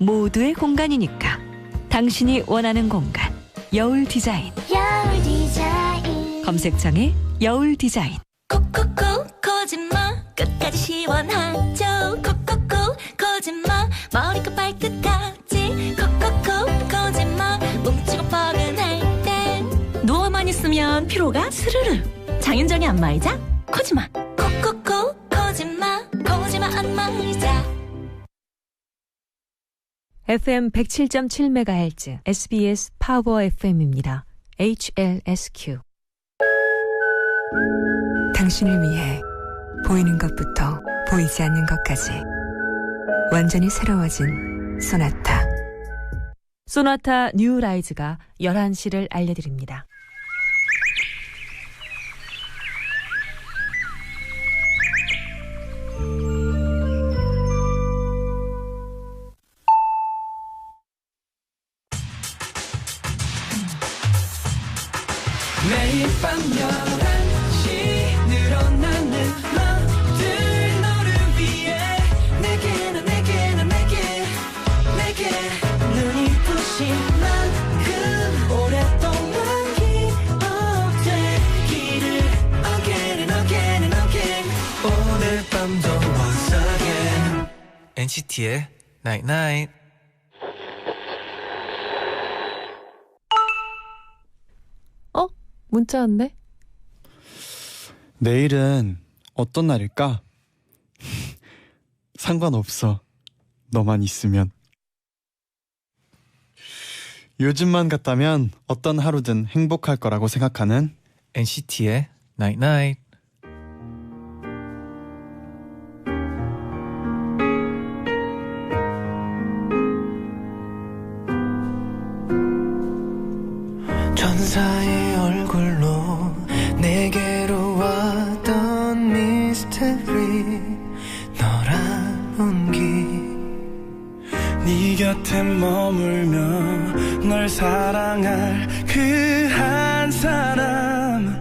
모두의 공간이니까 당신이 원하는 공간 여울 디자인. 여울 디자인. 검색창에 여울 디자인. 콕콕콕 거짓말 끝까지 시원하죠. 콕콕콕 거짓말 머리끝 발끝까지 콕콕콕 거짓말 뭉치고 뻐근할 땐 누워만 있으면 피로가 스르르. 장윤정의 안마의자 코지마. 콕콕콕 거짓말 안마의자. FM 107.7MHz SBS 파워 FM입니다. HLSQ. 당신을 위해 보이는 것부터 보이지 않는 것까지 완전히 새로워진 소나타. 소나타 뉴 라이즈가 11시를 알려드립니다. 매일 밤 11시 늘어나는 맘들 너를 위해 내게 눈이 부신 만큼 오랫동안 기억되기를 again and again 오늘 밤도 once again NCT의 Night Night. 문자 왔네. 내일은 어떤 날일까? 상관없어. 너만 있으면. 요즘만 같다면 어떤 하루든 행복할 거라고 생각하는 NCT의 Night Night. 천사의 얼굴로 내게로 왔던 미스테리 너란 온기 네 곁에 머물며 널 사랑할 그 한 사람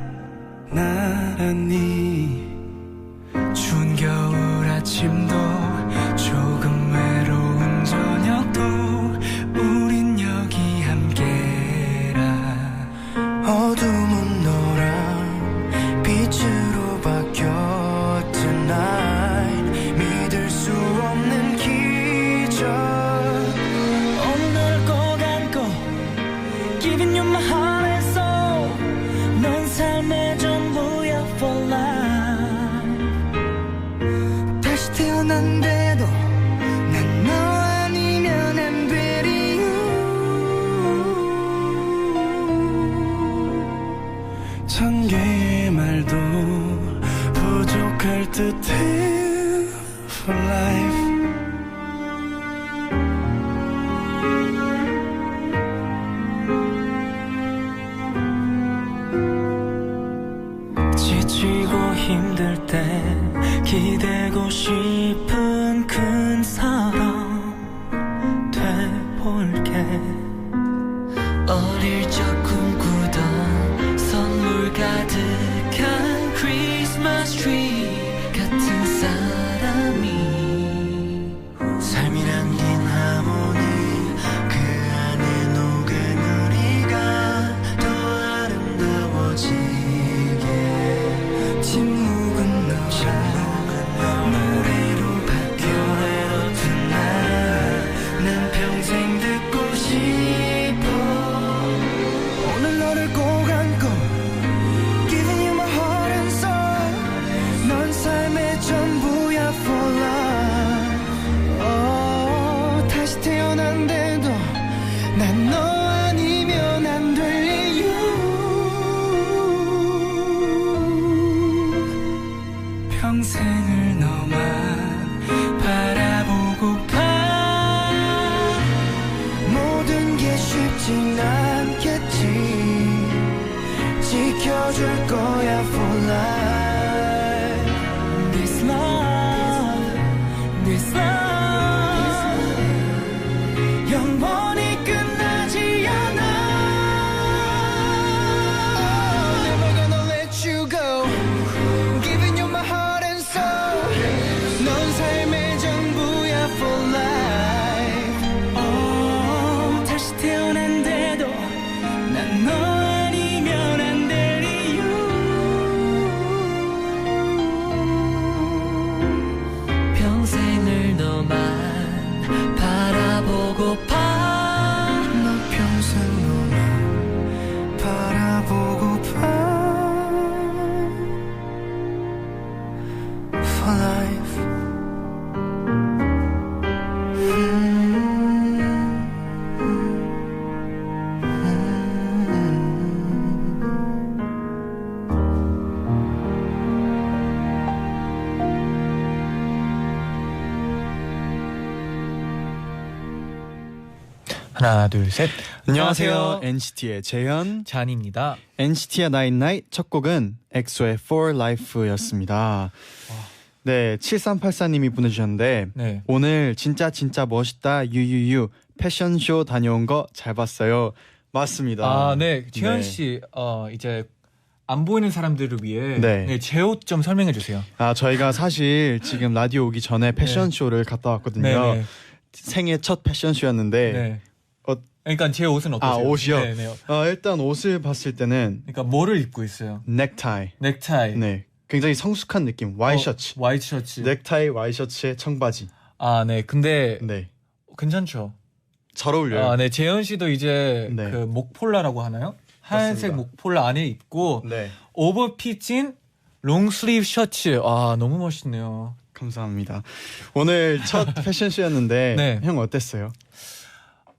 나란히 추운 겨울 아침도 조금 외로운 저녁도 우린 여기 함께라 어둠은 너랑 빛으로 바뀌어 tonight 믿을 수 없는 기적 오늘 꼭 안고 Giving you my heart and soul 넌 삶의 전부야 for life 다시 태어난대도 난 너 아니면 안 되리 천 개의 말도 부족할 듯해 for life 지치고 힘들 때 기대고 싶은 큰 사람 돼볼게 어릴 적 꿈꾸던 선물 가득한 크리스마스 트리 같은 사람이 삶이 남긴 하모니 그 안에 녹은 우리가 더 아름다워지게 침묵은 너랑 노래로 바뀌어 tonight 난 평생 듣고 싶어 오늘 너를 꼭 안고 Giving you my heart and soul 넌 삶의 전부야 for life 다시 태어난대도 난 너 아니면 안 될 이유 평생을 너만 바라보고파 모든 게 쉽진 않겠지 지켜줄 거야 for life This love 영원히 끝나지 않아 Never gonna let you go Giving you my heart and soul 넌 삶의 전부야 for life 보고파 너 평생 너만 바라보고파 For life 하나 둘 셋. 안녕하세요. NCT의 재현. 잔입니다. NCT의 Night Night 첫 곡은 엑소의 For Life였습니다. 네, 7384님이 보내주셨는데 네. 오늘 진짜 멋있다 유유유 패션쇼 다녀온 거 잘 봤어요. 맞습니다. 아, 네. 재현 네. 씨, 이제 안 보이는 사람들을 위해 네. 제 옷 좀 설명해 주세요. 아, 저희가 사실 지금 라디오 오기 전에 패션쇼를 갔다 왔거든요. 네, 네. 생애 첫 패션쇼였는데 네. 어, 그러니까 제 옷은 어떠세요? 아, 옷이요? 네, 네. 일단 옷을 봤을 때는 그러니까 뭐를 입고 있어요? 넥타이. 넥타이. 네, 굉장히 성숙한 느낌. 와이셔츠. 와이셔츠. 넥타이, 와이셔츠에 청바지. 아, 네. 근데 네, 괜찮죠? 잘 어울려요. 아, 네. 재현 씨도 이제 네. 그 목폴라라고 하나요? 하얀색 맞습니다. 목폴라 안에 입고 네, 오버핏인 롱슬리브 셔츠. 아, 너무 멋있네요. 감사합니다. 오늘 첫 패션쇼였는데 네. 형 어땠어요?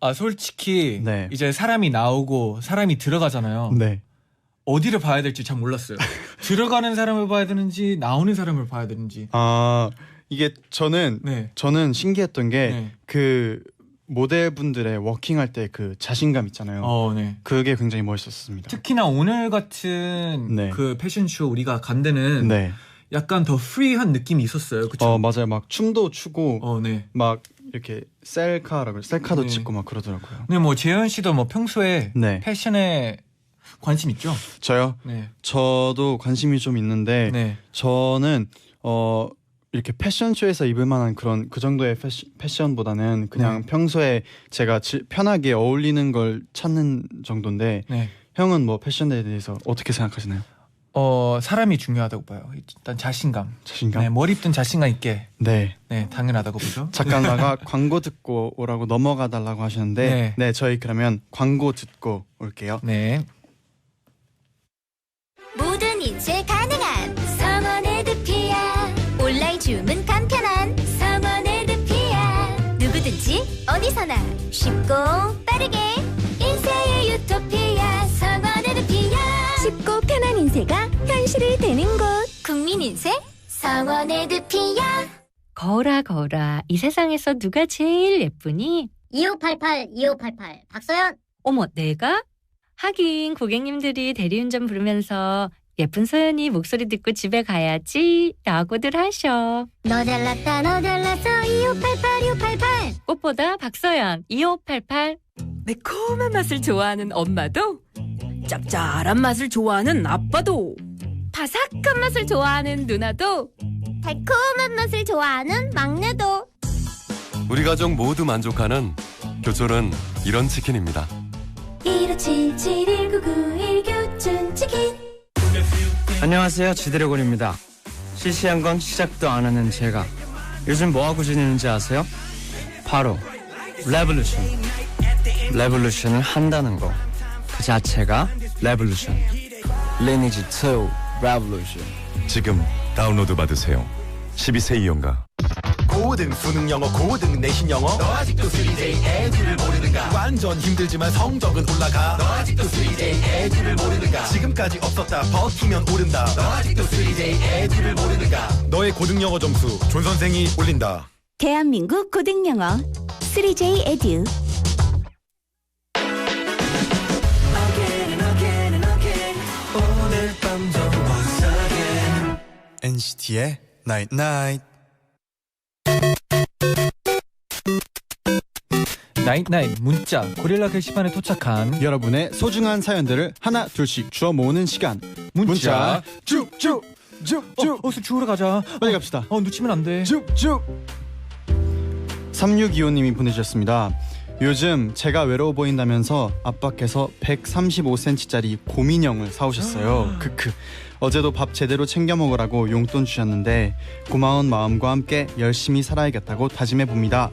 아, 솔직히 네. 이제 사람이 나오고 사람이 들어가잖아요. 네, 어디를 봐야 될지 잘 몰랐어요. 들어가는 사람을 봐야 되는지 나오는 사람을 봐야 되는지. 아, 이게 저는 네. 신기했던 게 네. 그 모델분들의 워킹할 때 그 자신감 있잖아요. 네. 그게 굉장히 멋있었습니다. 특히나 오늘 같은 네. 그 패션쇼 우리가 간 데는 네, 약간 더 프리한 느낌이 있었어요. 그쵸? 맞아요. 막 춤도 추고 네. 막 이렇게 셀카도 네. 찍고 막 그러더라고요. 근데 뭐 재현 씨도 뭐 평소에 네, 패션에 관심 있죠? 저요? 네. 저도 관심이 좀 있는데 네. 저는 이렇게 패션쇼에서 입을 만한 그런 그 정도의 패션보다는 그냥 네. 평소에 제가 편하게 어울리는 걸 찾는 정도인데 네. 형은 뭐 패션에 대해서 어떻게 생각하시나요? 사람이 중요하다고 봐요. 일단 자신감. 자신감? 네, 뭘 입든 자신감 있게. 네. 네, 당연하다고 보죠. 잠깐 나가 광고 듣고 오라고 넘어가 달라고 하셨는데 네. 네, 저희 그러면 광고 듣고 올게요. 네. 모든 인쇄 가능한 성원의 드피아 온라인 주문 간편한 성원의 드피아 누구든지 어디서나 쉽고 빠르게 인쇄의 유토피아 성원의 드피아 쉽고 편한 인쇄가 현실이 되는 곳 국민인쇄 성원의 드피아 거라 이 세상에서 누가 제일 예쁘니? 2588 박서연. 어머, 내가? 하긴 고객님들이 대리운전 부르면서 예쁜 소연이 목소리 듣고 집에 가야지 라고들 하셔. 너 잘났다 너 잘났어 2588 꽃보다 박서연 2588. 매콤한 맛을 좋아하는 엄마도, 짭짤한 맛을 좋아하는 아빠도, 바삭한 맛을 좋아하는 누나도, 달콤한 맛을 좋아하는 막내도. 우리 가족 모두 만족하는 교촌은 이런 치킨입니다. 1577-1991 교촌치킨 안녕하세요, 지드래곤입니다. 시시한 건 시작도 안 하는 제가 요즘 뭐하고 지내는지 아세요? 바로 레볼루션. 레볼루션을 한다는 거 그 자체가 레볼루션. 리니지 2 레볼루션. 지금 다운로드 받으세요. 12세 이용가. 고등 수능 영어 고등 내신 영어 너 아직도 3day 애들을 모르는가 완전 힘들지만 성적은 올라가 너 아직도 3day 애들을 모르는가 지금까지 없었다 버티면 오른다 너 아직도 3day 애들을 모르는가 너의 고등 영어 점수 존 선생이 올린다. 대한민국 고등영어 3J 에듀 오늘 밤도 once again NCT의 Night Night. 나잇나잇 문자 고릴라 게시판에 도착한 여러분의 소중한 사연들을 하나 둘씩 주워 모으는 시간. 문자 쭉쭉 어서 주우러 가자. 빨리 갑시다. 놓치면 안 돼. 쭉쭉. 3625님이 보내주셨습니다. 요즘 제가 외로워 보인다면서 아빠께서 135cm짜리 곰인형을 사오셨어요. 크크. 어제도 밥 제대로 챙겨 먹으라고 용돈 주셨는데 고마운 마음과 함께 열심히 살아야겠다고 다짐해 봅니다.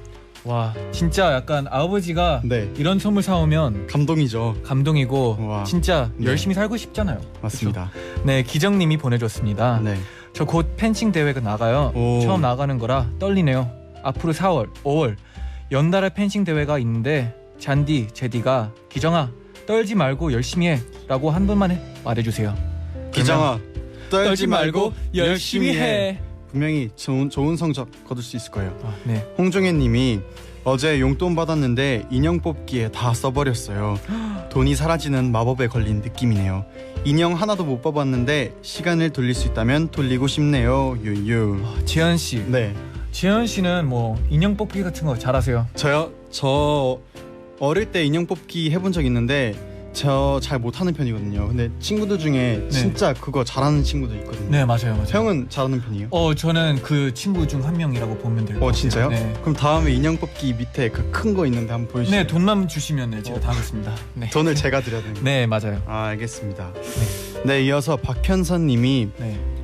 와 진짜 약간 아버지가 네. 이런 선물 사오면 감동이죠. 감동이고 와. 진짜 네. 열심히 살고 싶잖아요. 맞습니다. 그쵸? 네 기정님이 보내줬습니다. 네. 저 곧 펜싱 대회가 나가요. 오. 처음 나가는 거라 떨리네요. 앞으로 4월, 5월 연달아 펜싱 대회가 있는데 잔디, 제디가 기정아 떨지 말고 열심히 해 라고 한 번만 말해주세요. 기정아 떨지 말고 열심히 해. 분명히 좋은 성적 거둘 수 있을 거예요. 아, 네. 홍종혜님이 어제 용돈 받았는데 인형 뽑기에 다 써버렸어요. 돈이 사라지는 마법에 걸린 느낌이네요. 인형 하나도 못 뽑았는데 시간을 돌릴 수 있다면 돌리고 싶네요. 유유. 재현 씨. 네. 재현 씨는 뭐 인형 뽑기 같은 거 잘하세요? 저요? 저 어릴 때 인형 뽑기 해본 적 있는데 저 잘 못하는 편이거든요. 근데 친구들 중에 진짜 그거 잘하는 친구도 있거든요. 네 맞아요. 형은 잘하는 편이에요? 저는 그 친구 중 한 명이라고 보면 될 것 같아요. 진짜요? 네. 그럼 다음에 인형 뽑기 밑에 그 큰 거 있는데 한번 보여주세요. 네 돈만 주시면 제가 다 하겠습니다. 네. 돈을 제가 드려야 되는 거예요? 네 맞아요. 알겠습니다. 네, 이어서 박현선님이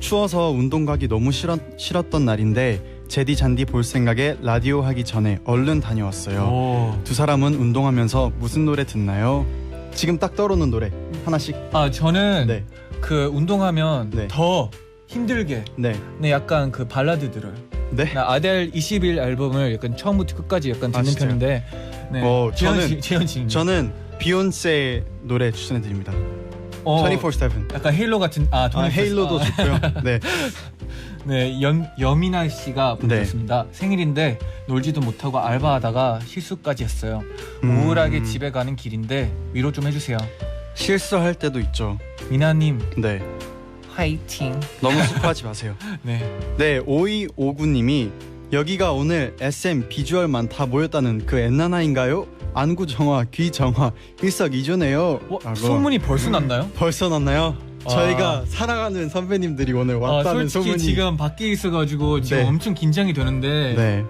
추워서 운동 가기 너무 싫었던 날인데 제디 잔디 볼 생각에 라디오 하기 전에 얼른 다녀왔어요. 두 사람은 운동하면서 무슨 노래 듣나요? 지금 딱 떠오르는 노래 하나씩. 저는 그 운동하면 더 힘들게 네 약간 그 발라드 들어요. 네. 아델 20일 앨범을 약간 처음부터 끝까지 약간 듣는 편인데. 네. 저는 비욘세 노래 추천해 드립니다. 24/7. 약간 헤일로 같은 헤일로도 좋고요. 네. 네, 여민아 씨가 보내줬습니다. 생일인데 놀지도 못하고 알바하다가 실수까지 했어요. 우울하게 집에 가는 길인데 위로 좀 해주세요. 실수할 때도 있죠. 미나님. 네. 화이팅. 너무 슬퍼하지 마세요. 네. 네, 5259님이 여기가 오늘 SM 비주얼만 다 모였다는 그 엔나나인가요? 안구정화, 귀정화, 일석이조네요. 소문이 벌써 났나요? 벌써 났나요? 저희가 사랑하는 선배님들이 오늘 왔다는 솔직히 소문이 지금 밖에 있어가지고 지금 엄청 긴장이 되는데. 네.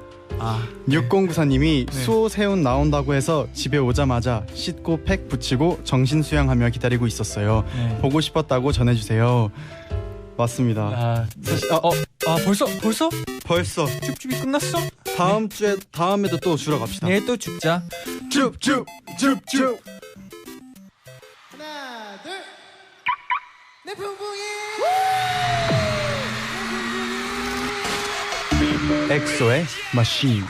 6094님이 수호 세운 나온다고 해서 집에 오자마자 씻고 팩 붙이고 정신 수양하며 기다리고 있었어요. 보고 싶었다고 전해주세요. 맞습니다. 벌써 줍줍이 끝났어? 다음에도 또 주러 갑시다. 네, 또 줍자. 줍줍. 하나 둘. 내 붕붕이. 엑소의 마신.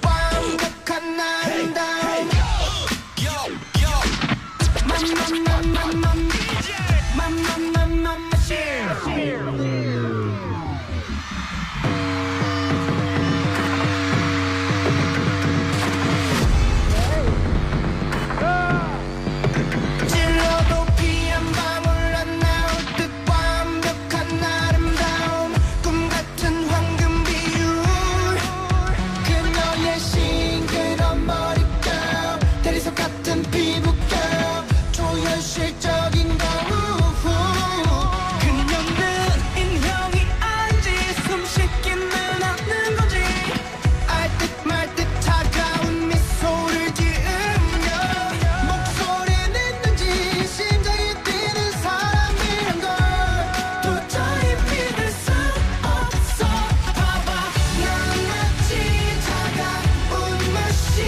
완벽한 아름다움. 찔러도 피 한 방울 안 나올 듯 완벽한 아름다움. 꿈 같은 황금 비율. 그녀의 싱그러운 머릿결, 대리석 같은 피부결, 초현실적인 거우. 그녀는 인형이 아닌지 숨 쉬기는 않는 건지 알 듯 말 듯 차가운 미소를 지으며 목소리는 든지 심장이 뛰는 사람이란 걸 도저히 믿을 수 없어. 봐봐, 난 마치 차가운 머신.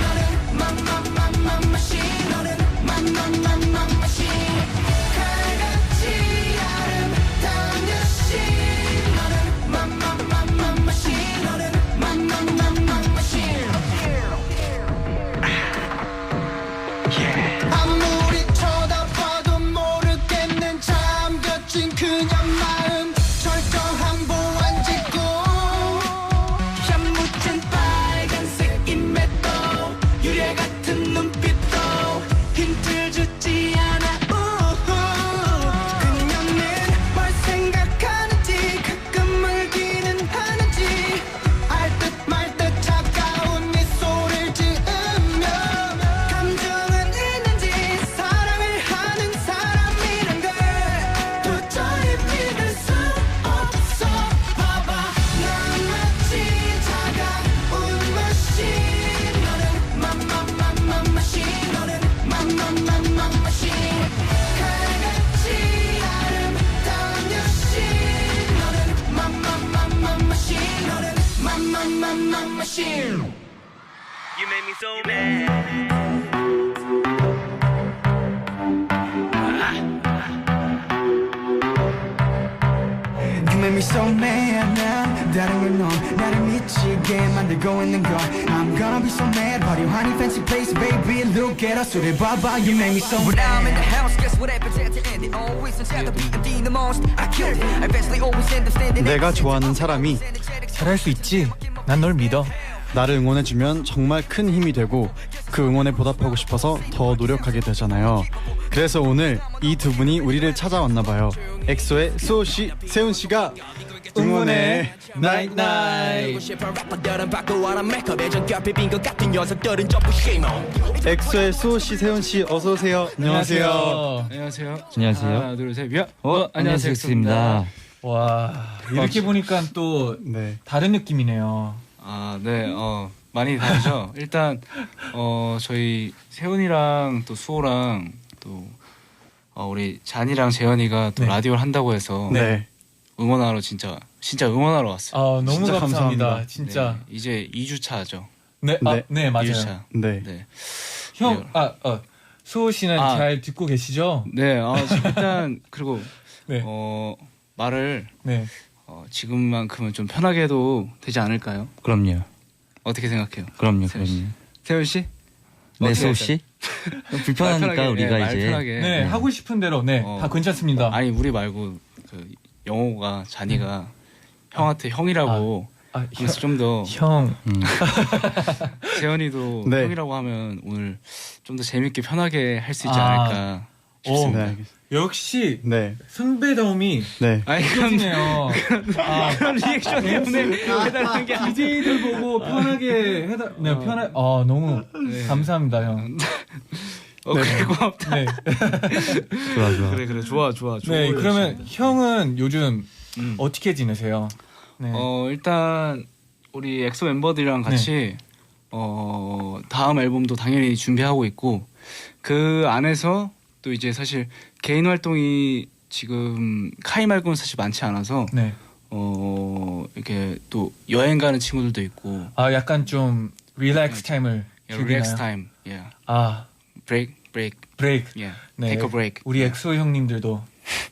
너는 맘맘맘맘 머신. 너는 맘맘맘맘 머신. 칼같이 아름다운 여신. 너는 맘맘맘맘 머신. 너는 맘맘맘맘 머신. 아무리 쳐다봐도 모르겠는 잠겨진 그녀 마음. 철저한 보안지구, 현무진 빨간색 인맥도, 유래 같은 눈빛도 힌트를 주지 않아. 그녀는 뭘 생각하는지 가끔 울기는 하는지 알 듯 말 듯 차가운 미소를 지으며 감정은 있는지 사랑을 하는 사람이란 걸 도저히 믿을 수 없어. 봐봐, 난 마치 차가운 머신. 너는 make me so mad now 다른 걸 넌 나를 미치게 만들고 있는 걸 I'm gonna be so mad party honey fancy place baby look at us 우리 봐봐 you make me so mad I'm in the house guess what happens at the end it always turns out to be the most I killed it eventually always end up standing 내가 좋아하는 사람이 잘할 수 있지. 난 널 믿어. 나를 응원해주면 정말 큰 힘이 되고 그 응원에 보답하고 싶어서 더 노력하게 되잖아요. 그래서 오늘 이 두 분이 우리를 찾아왔나 봐요. 엑소의 수호씨, 세훈씨가 응원해 나잇 나잇. 엑소의 수호씨, 세훈씨 어서오세요. 안녕하세요. 안녕하세요. 안녕하세요. 하나 둘 셋. 안녕하세요, 엑소입니다. 와 이렇게 보니까 또 네. 다른 느낌이네요. 아, 네, 많이 다르죠. 일단, 저희 세훈이랑 또 수호랑 또, 우리 잔이랑 재현이가 또 네. 라디오를 한다고 해서 네. 응원하러 진짜 응원하러 왔어요. 아 너무 진짜 감사합니다. 감사합니다. 진짜. 네, 이제 2주차죠. 네, 네. 네 맞아요. 2주차. 네. 네. 형, 수호 씨는 아. 잘 듣고 계시죠? 네, 일단, 그리고, 네. 말을, 네. 지금만큼은 좀 편하게 해도 되지 않을까요? 그럼요. 어떻게 생각해요? 그럼요. 세훈 씨? 네, 어떻게 수호 씨. 불편하니까 말 편하게, 우리가 말 이제 편하게. 네, 하고 싶은 대로 다 괜찮습니다. 아니 우리 말고 그 영호가 잔이가 형한테 형이라고 그래서 좀 더 형. 재현이도 네. 형이라고 하면 오늘 좀 더 재밌게 편하게 할 수 있지 않을까 싶습니다. 네. 역시 네. 선배다움이 네. 아니 느껴지네요. 그런 리액션 때문에 해달라는 게 아니지. DJ들 보고 편하게 너무 감사합니다 형. 그래 고맙다. 네. 좋아. 그래 좋아. 네, 그러면 형은 요즘 어떻게 지내세요? 네. 일단 우리 엑소 멤버들이랑 같이 다음 앨범도 당연히 준비하고 있고 그 안에서 또 이제 사실 개인 활동이 지금 카이 말고는 사실 많지 않아서 네. 이렇게 또 여행 가는 친구들도 있고 약간 좀 릴렉스 타임을 즐기나요? 릴렉스 타임. 브레이크. 네. take a break. 우리 엑소 형님들도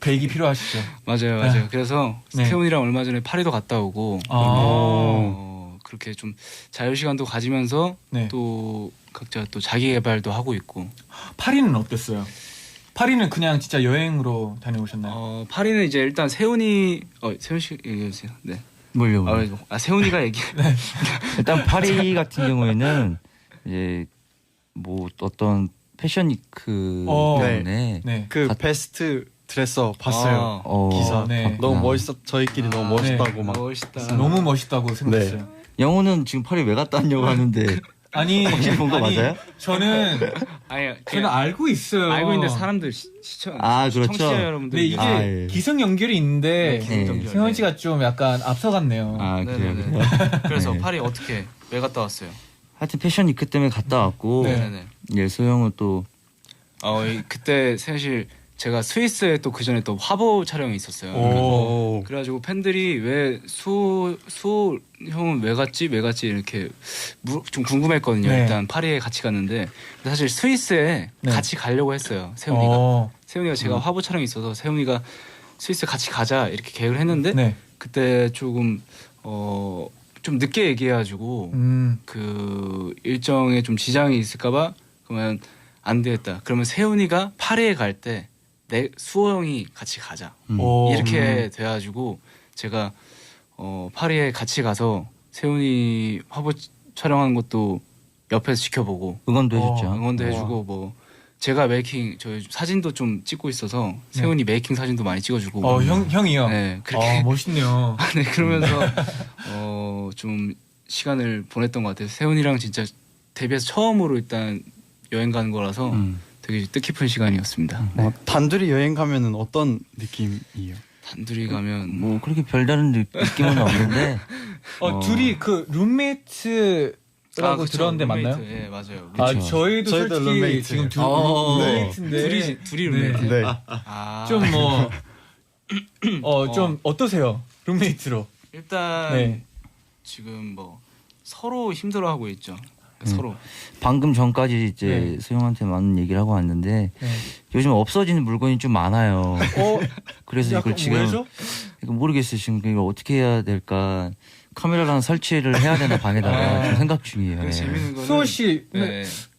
브레이크가 필요하시죠? 맞아요. 그래서 세훈이랑 얼마 전에 파리도 갔다 오고 그렇게 좀 자유 시간도 가지면서 또 각자 또 자기 개발도 하고 있고. 파리는 어땠어요? 파리는 그냥 진짜 여행으로 다녀오셨나요? 파리는 이제 일단 세훈 씨 얘기해주세요. 네. 뭘요? 세훈이가 얘기. 네. 일단 파리 같은 경우에는 이제 뭐 어떤 패션위크 때문에 그 베스트 드레서 봤어요. 기사. 너무 저희끼리 너무 멋있다고 막. 너무 멋있다고 생각했어요. 영호는 지금 파리 왜 갔다 왔냐고 하는데. 아니, 본거 맞아요? 저는 알고 있어요. 알고 있는데 사람들 시청 그렇죠. 청취자 여러분들. 네, 이게 기승 연결이 있는데 세훈 씨가 좀 약간 앞서갔네요. 그래요. 그래서 파리 어떻게 왜 갔다 왔어요? 하여튼 패션 위크 때문에 갔다 왔고. 예, 소영은 또. 그때 사실 제가 스위스에 또 그 전에 또 화보 촬영이 있었어요. 그래가지고 팬들이 왜 수호 형은 왜 갔지 이렇게 좀 궁금했거든요. 일단 파리에 같이 갔는데 사실 스위스에 같이 가려고 했어요. 세훈이가 제가 화보 촬영이 있어서 세훈이가 스위스 같이 가자 이렇게 계획을 했는데 그때 조금 좀 늦게 얘기해가지고 그 일정에 좀 지장이 있을까봐 그러면 안 되겠다. 그러면 세훈이가 파리에 갈 때 수호 형이 같이 가자. 이렇게 돼가지고 제가 파리에 같이 가서 세훈이 화보 촬영하는 것도 옆에서 지켜보고 응원도 해줬죠. 응원도 해주고 뭐 제가 메이킹 저희 사진도 좀 찍고 있어서 세훈이 메이킹 사진도 많이 찍어주고. 형이요. 네, 그렇게 멋있네요. 네, 그러면서 좀 시간을 보냈던 것 같아요. 세훈이랑 진짜 데뷔해서 처음으로 일단 여행 가는 거라서 되게 뜻깊은 시간이었습니다. 단둘이 여행 가면은 어떤 느낌이에요? 단둘이 가면 뭐 그렇게 별다른 느낌은 없는데 둘이 그 룸메이트라고 들었는데 맞나요? 네, 맞아요. 저희도 솔직히 룸메이트. 지금 룸메이트인데 둘이 룸메이트. 네. 좀 좀 어떠세요? 룸메이트로. 일단 지금 뭐 서로 힘들어하고 있죠. 서로. 방금 전까지 이제 수영한테 많은 얘기를 하고 왔는데 요즘 없어지는 물건이 좀 많아요. 그래서 이걸 지금 이거 모르겠어요. 지금 이걸 어떻게 해야 될까. 카메라를 하나 설치를 해야 되나 방에다가 좀 생각 중이에요. 재밌는 거는 수호 씨,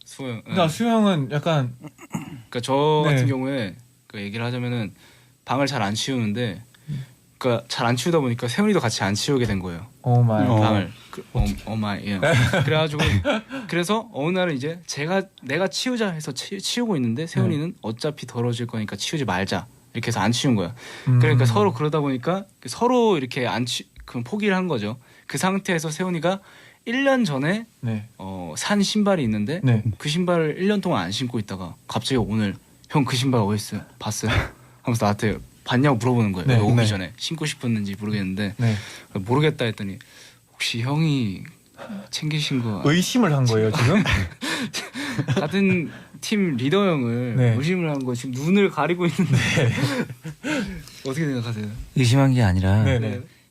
수영. 그러니까 수영은 약간 그러니까 저 같은 경우에 그 얘기를 하자면은 방을 잘 안 치우는데, 그러니까 잘 안 치우다 보니까 세훈이도 같이 안 치우게 된 거예요. 방을. 예. 그래가지고 그래서 어느 날은 이제 내가 치우자 해서 치우고 있는데 세훈이는 어차피 더러워질 거니까 치우지 말자 이렇게 해서 안 치운 거야. 그러니까 서로 그러다 보니까 서로 이렇게 그럼 포기를 한 거죠. 그 상태에서 세훈이가 1년 전에 산 신발이 있는데 그 신발을 1년 동안 안 신고 있다가 갑자기 오늘 형 그 신발 어디 있어요? 봤어요? 하면서 나한테 봤냐고 물어보는 거예요. 오기 전에 신고 싶었는지 모르겠는데 모르겠다 했더니 혹시 형이 챙기신 거 의심을 한 거예요 지금? 같은 팀 리더 형을 의심을 한 거 지금 눈을 가리고 있는데 어떻게 생각하세요? 의심한 게 아니라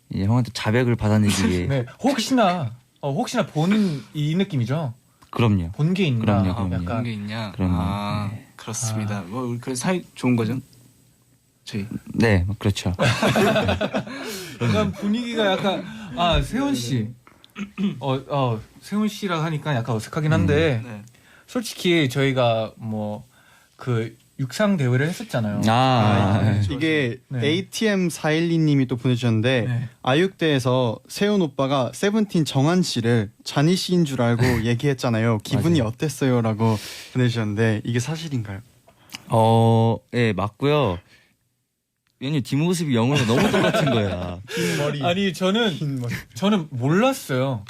이제 형한테 자백을 받아내기 위해 혹시나 본 이 느낌이죠? 그럼요. 본 게 있나? 그럼요. 본 게 있냐? 그럼요. 그렇습니다. 뭐 그래서 사이 좋은 거죠? 저희. 네, 그렇죠. 약간 분위기가 약간 세훈 씨, 세훈 씨라고 하니까 약간 어색하긴 한데 솔직히 저희가 뭐 그 육상 대회를 했었잖아요. 이게 ATM 412님이 또 보내주셨는데 아육대에서 세훈 오빠가 세븐틴 정한 씨를 잔이 씨인 줄 알고 얘기했잖아요. 기분이 어땠어요?라고 보내주셨는데 이게 사실인가요? 네, 맞고요. 왜냐면 뒷모습이 영어로 너무 똑같은 거야. 긴 머리. 아니 저는 몰랐어요.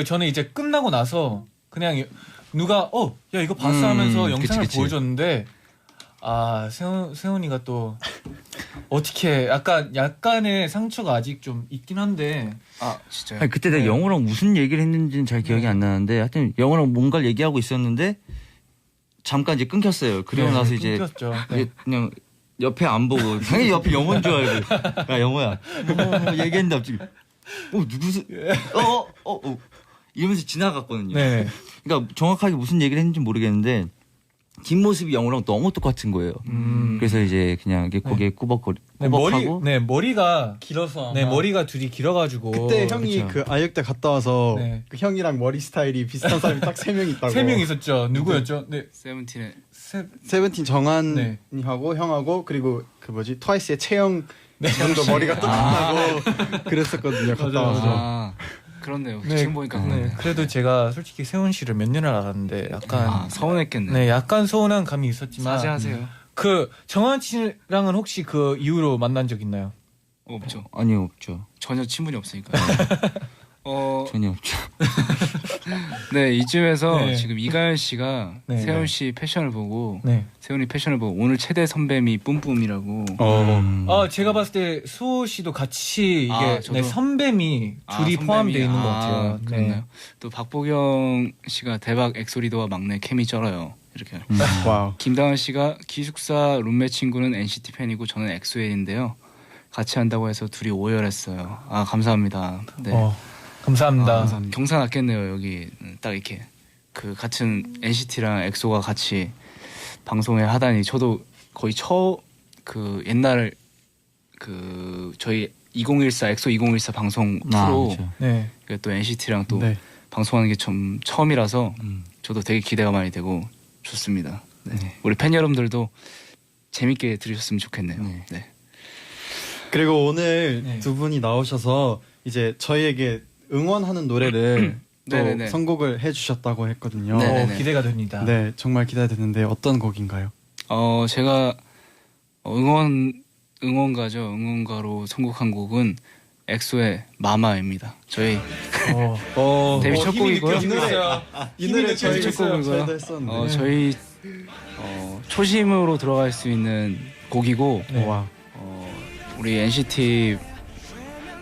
저는 이제 끝나고 나서 그냥 누가 야 이거 봤어 하면서 영상을 보여줬는데 세훈이가 또 어떻게 약간의 상처가 아직 좀 있긴 한데 진짜요? 아니, 그때 내가 영호랑 무슨 얘기를 했는지는 잘 기억이 안 나는데 하여튼 영호랑 뭔가를 얘기하고 있었는데 잠깐 이제 끊겼어요. 그리고 나서 이제 그냥 옆에 안 보고 당연히 옆에 영호인 줄 알고 야 영호야 얘기했는데 갑자기 누구세요? 이러면서 지나갔거든요. 그러니까 정확하게 무슨 얘기를 했는지 모르겠는데 뒷모습이 영호랑 너무 똑같은 거예요. 그래서 이제 그냥 고개 꾸벅하고 머리가 길어서 머리가 둘이 길어가지고 그때 형이 그 아역대 갔다 와서 그 형이랑 머리 스타일이 비슷한 사람이 딱 3명 있다고. 3명 있었죠. 누구였죠? 세븐틴 정한이하고 형하고 그리고 그 뭐지 트와이스의 채영 형도 머리가 똑같다고 그랬었거든요. 갔다 와서. 그렇네요. 지금 보니까 그래도 제가 솔직히 세훈 씨를 몇 년을 알았는데 약간 서운했겠네. 약간 서운한 감이 있었지만 사죄하세요. 그 정한 씨랑은 혹시 그 이후로 만난 적 있나요? 없죠. 아니요, 없죠. 전혀 친분이 없으니까. 전혀 없죠. 네, 이쯤에서 지금 이가연 씨가 세훈 씨 패션을 보고 세훈이 패션을 보고 오늘 최대 선배미 뿜뿜이라고. 제가 봤을 때 수호 씨도 같이 이게 선배미 둘이 포함되어 있는 것 같아요. 그렇나요? 또 박보경 씨가 대박 엑소리더와 막내 케미 쩔어요. 이렇게. 와우. 김다은 씨가 기숙사 룸메 친구는 NCT 팬이고 저는 엑소엘인데요. 같이 한다고 해서 둘이 오열했어요. 감사합니다. 네. 감사합니다. 경사 났겠네요. 여기 딱 이렇게 그 같은 NCT랑 엑소가 같이 방송에 하다니 저도 거의 그 옛날 그 저희 2014 엑소 2014 방송 프로 또 NCT랑 또 방송하는 게 좀 처음이라서 저도 되게 기대가 많이 되고 좋습니다. 우리 팬 여러분들도 재밌게 들으셨으면 좋겠네요. 네. 그리고 오늘 두 분이 나오셔서 이제 저희에게 응원하는 노래를 또 선곡을 해주셨다고 했거든요. 기대가 됩니다. 네, 정말 기대되는데 어떤 곡인가요? 제가 응원가로 선곡한 곡은 엑소의 마마입니다. 저희 데뷔 첫 곡이고요. 이 노래 저희 첫 곡이고요. 저희 초심으로 들어갈 수 있는 곡이고 우리 NCT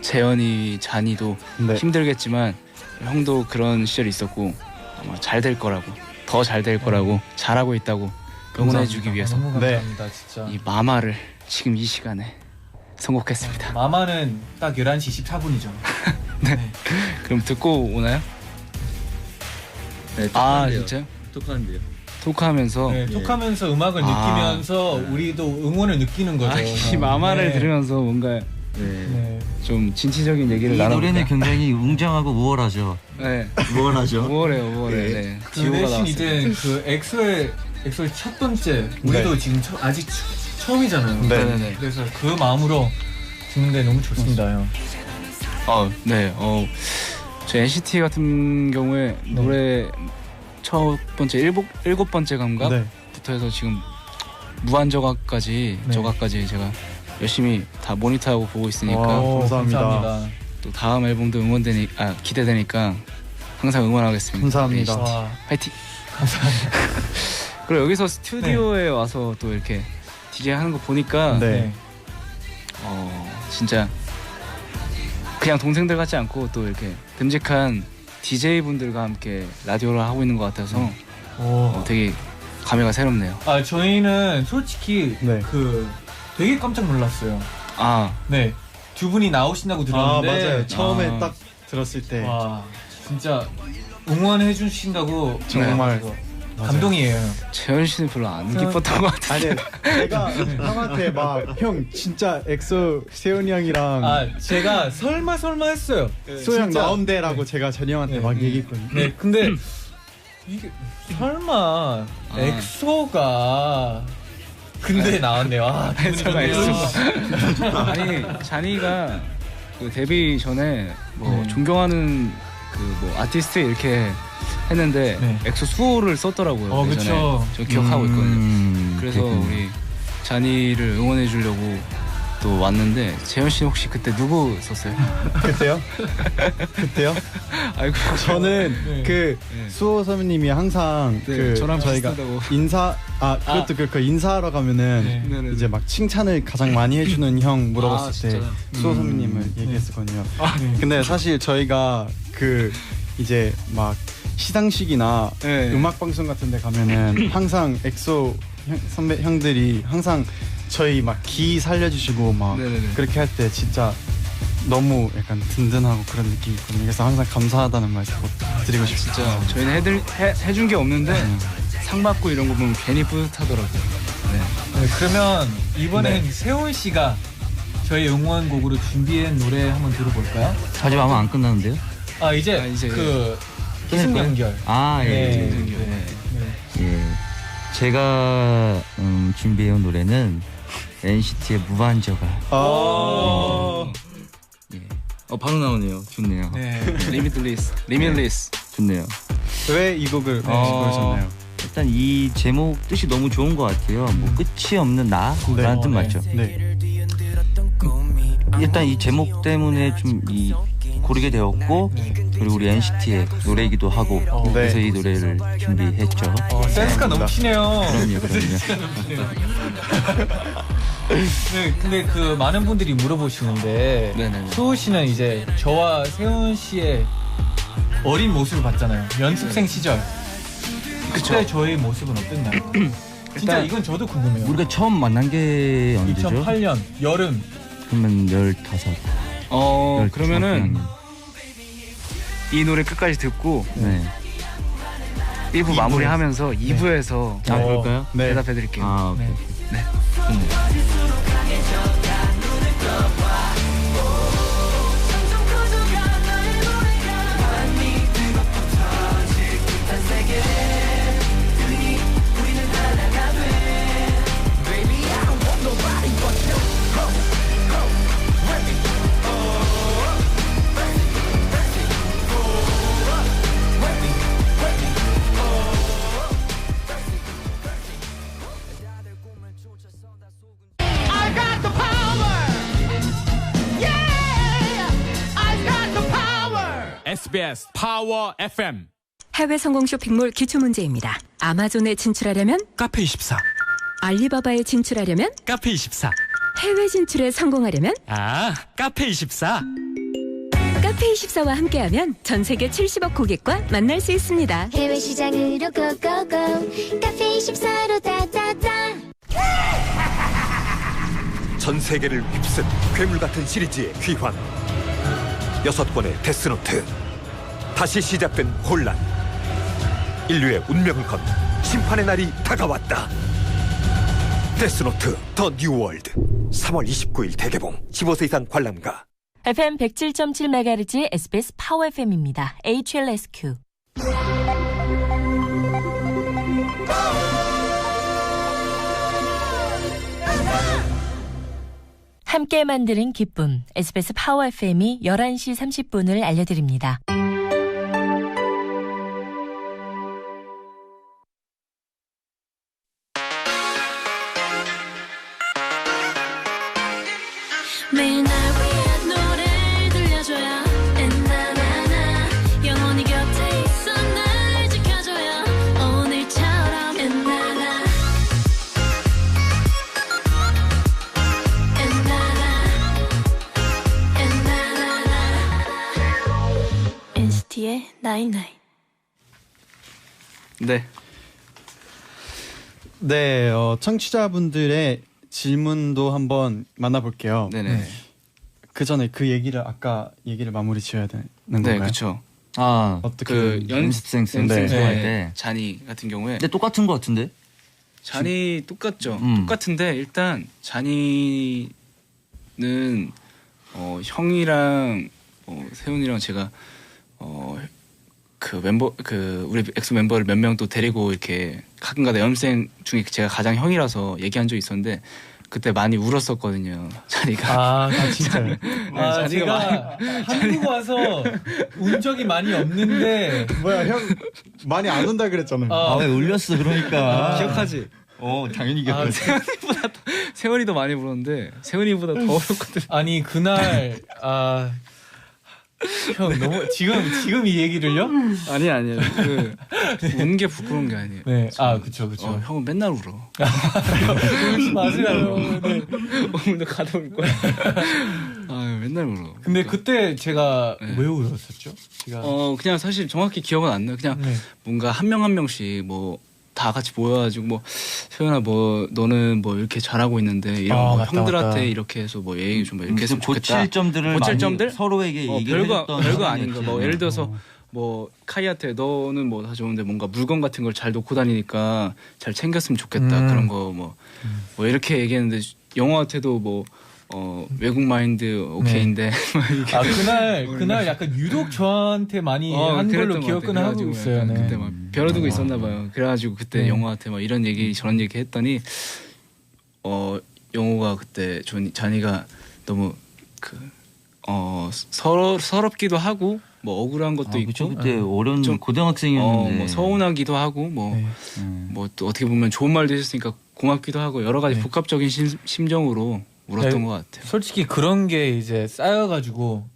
재현이, 잔이도 힘들겠지만 형도 그런 시절이 있었고 아마 잘 될 거라고 더 잘 될 거라고 잘하고 있다고 응원해주기 위해서 너무 감사합니다, 진짜. 이 마마를 지금 이 시간에 선곡했습니다. 마마는 딱 11시 14분이죠. 그럼 듣고 오나요? 네, 아 진짜요? 독하는데요. 토크하면서 네, 톡하면서 음악을 느끼면서 우리도 응원을 느끼는 거죠. 이 마마를 네. 들으면서 뭔가 네. 좀 진취적인 얘기를 이 나눠볼까? 노래는 굉장히 웅장하고 우월하죠. 네. 우월하죠. 우월해요. 네. 네. 그 디오가 대신 나왔어요. 이제 그 엑소의 첫 번째 우리도 지금 아직 처음이잖아요. 네네네. 그래서 그 마음으로 듣는데 너무 좋습니다. 형. 네. 저 NCT 같은 경우에 노래 첫 번째 일곱 번째 감각부터 해서 지금 무한저각까지 저각까지 제가 열심히 다 모니터하고 보고 있으니까 감사합니다. 또 다음 앨범도 기대되니까 항상 응원하겠습니다. 감사합니다. 네, 파이팅. 감사합니다. 그리고 여기서 스튜디오에 와서 또 이렇게 DJ 하는 거 보니까 진짜 그냥 동생들 같지 않고 또 이렇게 듬직한 DJ 분들과 함께 라디오를 하고 있는 것 같아서 되게 감회가 새롭네요. 저희는 솔직히 되게 깜짝 놀랐어요. 네, 두 분이 나오신다고 들었는데 맞아요. 처음에 딱 들었을 때 와 진짜 응원해 주신다고 정말 감동이에요. 재현 씨는 별로 안 기뻤던 것 같아요. 아니 제가 형한테 막 형 진짜 엑소 세훈이 형이랑 제가 설마 했어요. 소영 나온대라고 제가 전희 형한테 막 얘기했거든요. 네, 근데 이게 설마 엑소가 근데 나왔네요. 설마 엑소가 아니 잔이가 그 데뷔 전에 뭐 존경하는 그 뭐 아티스트 이렇게 했는데 엑소 수호를 썼더라고요. 그렇죠. 저 기억하고 있거든요. 그래서 우리 잔이를 응원해 주려고 또 왔는데 재현 씨 혹시 그때 누구 썼어요? 그때요? 아이고 저는 수호 선배님이 항상 저랑 저희가 비슷하다고. 그것도 그렇고 인사하러 가면은 이제 막 칭찬을 가장 많이 해주는 형 물어봤을 때 수호 선배님을 얘기했었거든요. 근데 사실 저희가 이제 막 시상식이나 음악 방송 같은데 가면은 항상 엑소 선배 형들이 항상 저희 막 기 살려주시고 막 그렇게 할 때 진짜 너무 약간 든든하고 그런 느낌이 있거든요. 그래서 항상 감사하다는 말씀 드리고 싶습니다. 진짜 저희는 해준 게 없는데 상 받고 이런 거 보면 괜히 뿌듯하더라고요. 그러면 이번엔 세훈 씨가 저희 응원곡으로 준비한 노래 한번 들어볼까요? 아직 아마 안 끝났는데요? 이제 그 기승전결. 제가 준비해온 노래는 NCT의 무한저각. 바로 나오네요. 좋네요. 리밀리스. 좋네요. 왜 이 곡을 고르셨나요? 일단 이 제목 뜻이 너무 좋은 것 같아요. 뭐 끝이 없는 나라는 뜻 맞죠? 네. 일단 이 제목 때문에 좀 고르게 되었고 그리고 우리 NCT의 노래이기도 하고 그래서 이 노래를 준비했죠. 센스가 넘치네요. 그럼요. 네, 근데 그 많은 분들이 물어보시는데 수호 씨는 이제 저와 세훈 씨의 어린 모습을 봤잖아요. 연습생 시절. 그때 저희 모습은 어땠나요? 진짜 이건 저도 궁금해요. 우리가 처음 만난 게 언제죠? 2008년 여름. 그러면 15. 그러면은 이 노래 끝까지 듣고 1부 마무리하면서 2부에서 그럴까요? 대답해드릴게요. 오케이. SBS 파워 FM 해외 성공 쇼핑몰 기초문제입니다. 아마존에 진출하려면 카페24, 알리바바에 진출하려면 카페24, 해외 진출에 성공하려면 카페24. 카페24와 함께하면 전 세계 70억 고객과 만날 수 있습니다. 해외 시장으로 고고고 카페24로 다다다. 전 세계를 휩쓴 괴물 같은 시리즈의 귀환. 6권의 데스노트. 다시 시작된 혼란. 인류의 운명을 건 심판의 날이 다가왔다. 데스노트 더 뉴월드 3월 29일 대개봉. 15세 이상 관람가. FM 107.7MHz SBS 파워 FM입니다. HLSQ. 함께 만드는 기쁨. SBS 파워 FM이 11시 30분을 알려드립니다. 매일 날 위한 노래를 들려줘요. 엔나나나 영원히 곁에 있어 날 지켜줘요. 오늘처럼 엔나나 엔나나 NCT의 나잇나잇. 네. 네, 청취자분들의 질문도 한번 만나볼게요. 네네. 그 전에 그 아까 얘기를 마무리 지어야 되는 건가요? 네, 그렇죠. 어떻게 그 연습생 네. 할 때 잔이 같은 경우에. 근데 똑같은 것 같은데? 잔이 똑같죠. 똑같은데 일단 잔이는 형이랑 세훈이랑 제가 그 멤버 우리 엑소 멤버를 몇 명 또 데리고 이렇게 가끔가다 연습생 중에 제가 가장 형이라서 얘기한 적이 있었는데 그때 많이 울었었거든요. 잔이가. 진짜요? 제가 한국 와서 운 적이 많이 없는데 뭐야 형 많이 안 온다 그랬잖아요. 왜 울렸어 그러니까. 기억하지? 당연히 기억하지. 세훈이도 많이 울었는데 세훈이보다 더 울었거든. 아니 그날 형 너무 지금 이 얘기를요? 아니에요. 우는 게 부끄러운 게 아니에요. 네. 그쵸. 형은 맨날 울어. 울지 마세요. 네. 오늘도 가다 울 거야. 맨날 울어. 근데 그때 제가 왜 울었었죠? 그냥 사실 정확히 기억은 안 나요. 그냥 뭔가 한 명 한 명씩 뭐 다 같이 모여가지고 뭐 세훈아 뭐 너는 뭐 이렇게 잘하고 있는데 이런 맞다, 형들한테 맞다. 이렇게 해서 뭐 얘기 좀 이렇게 했으면 좋겠다. 고칠 점들 서로에게 얘기를 별거 아닌 거. 뭐 예를 들어서 뭐 카이한테 너는 뭐 다 좋은데 뭔가 물건 같은 걸 잘 놓고 다니니까 잘 챙겼으면 좋겠다. 그런 거 뭐 이렇게 얘기했는데 영호한테도 뭐 외국 마인드 오케이인데. 그날 약간 유독 저한테 많이 한 걸로 기억은 하고 있어요. 네. 그때 막 벼러두고 있었나 봐요. 그래가지고 그때 영호한테 막 이런 얘기 저런 얘기 했더니 영호가 그때 잔이가 너무 서럽기도 하고 뭐 억울한 것도 있고. 그때 어려운 좀 고등학생이었는데 뭐 서운하기도 하고 뭐 또 어떻게 보면 좋은 말도 해줬으니까 고맙기도 하고 여러 가지 복합적인 심정으로 울었던 것 같아요. 솔직히 그런 게 이제 쌓여가지고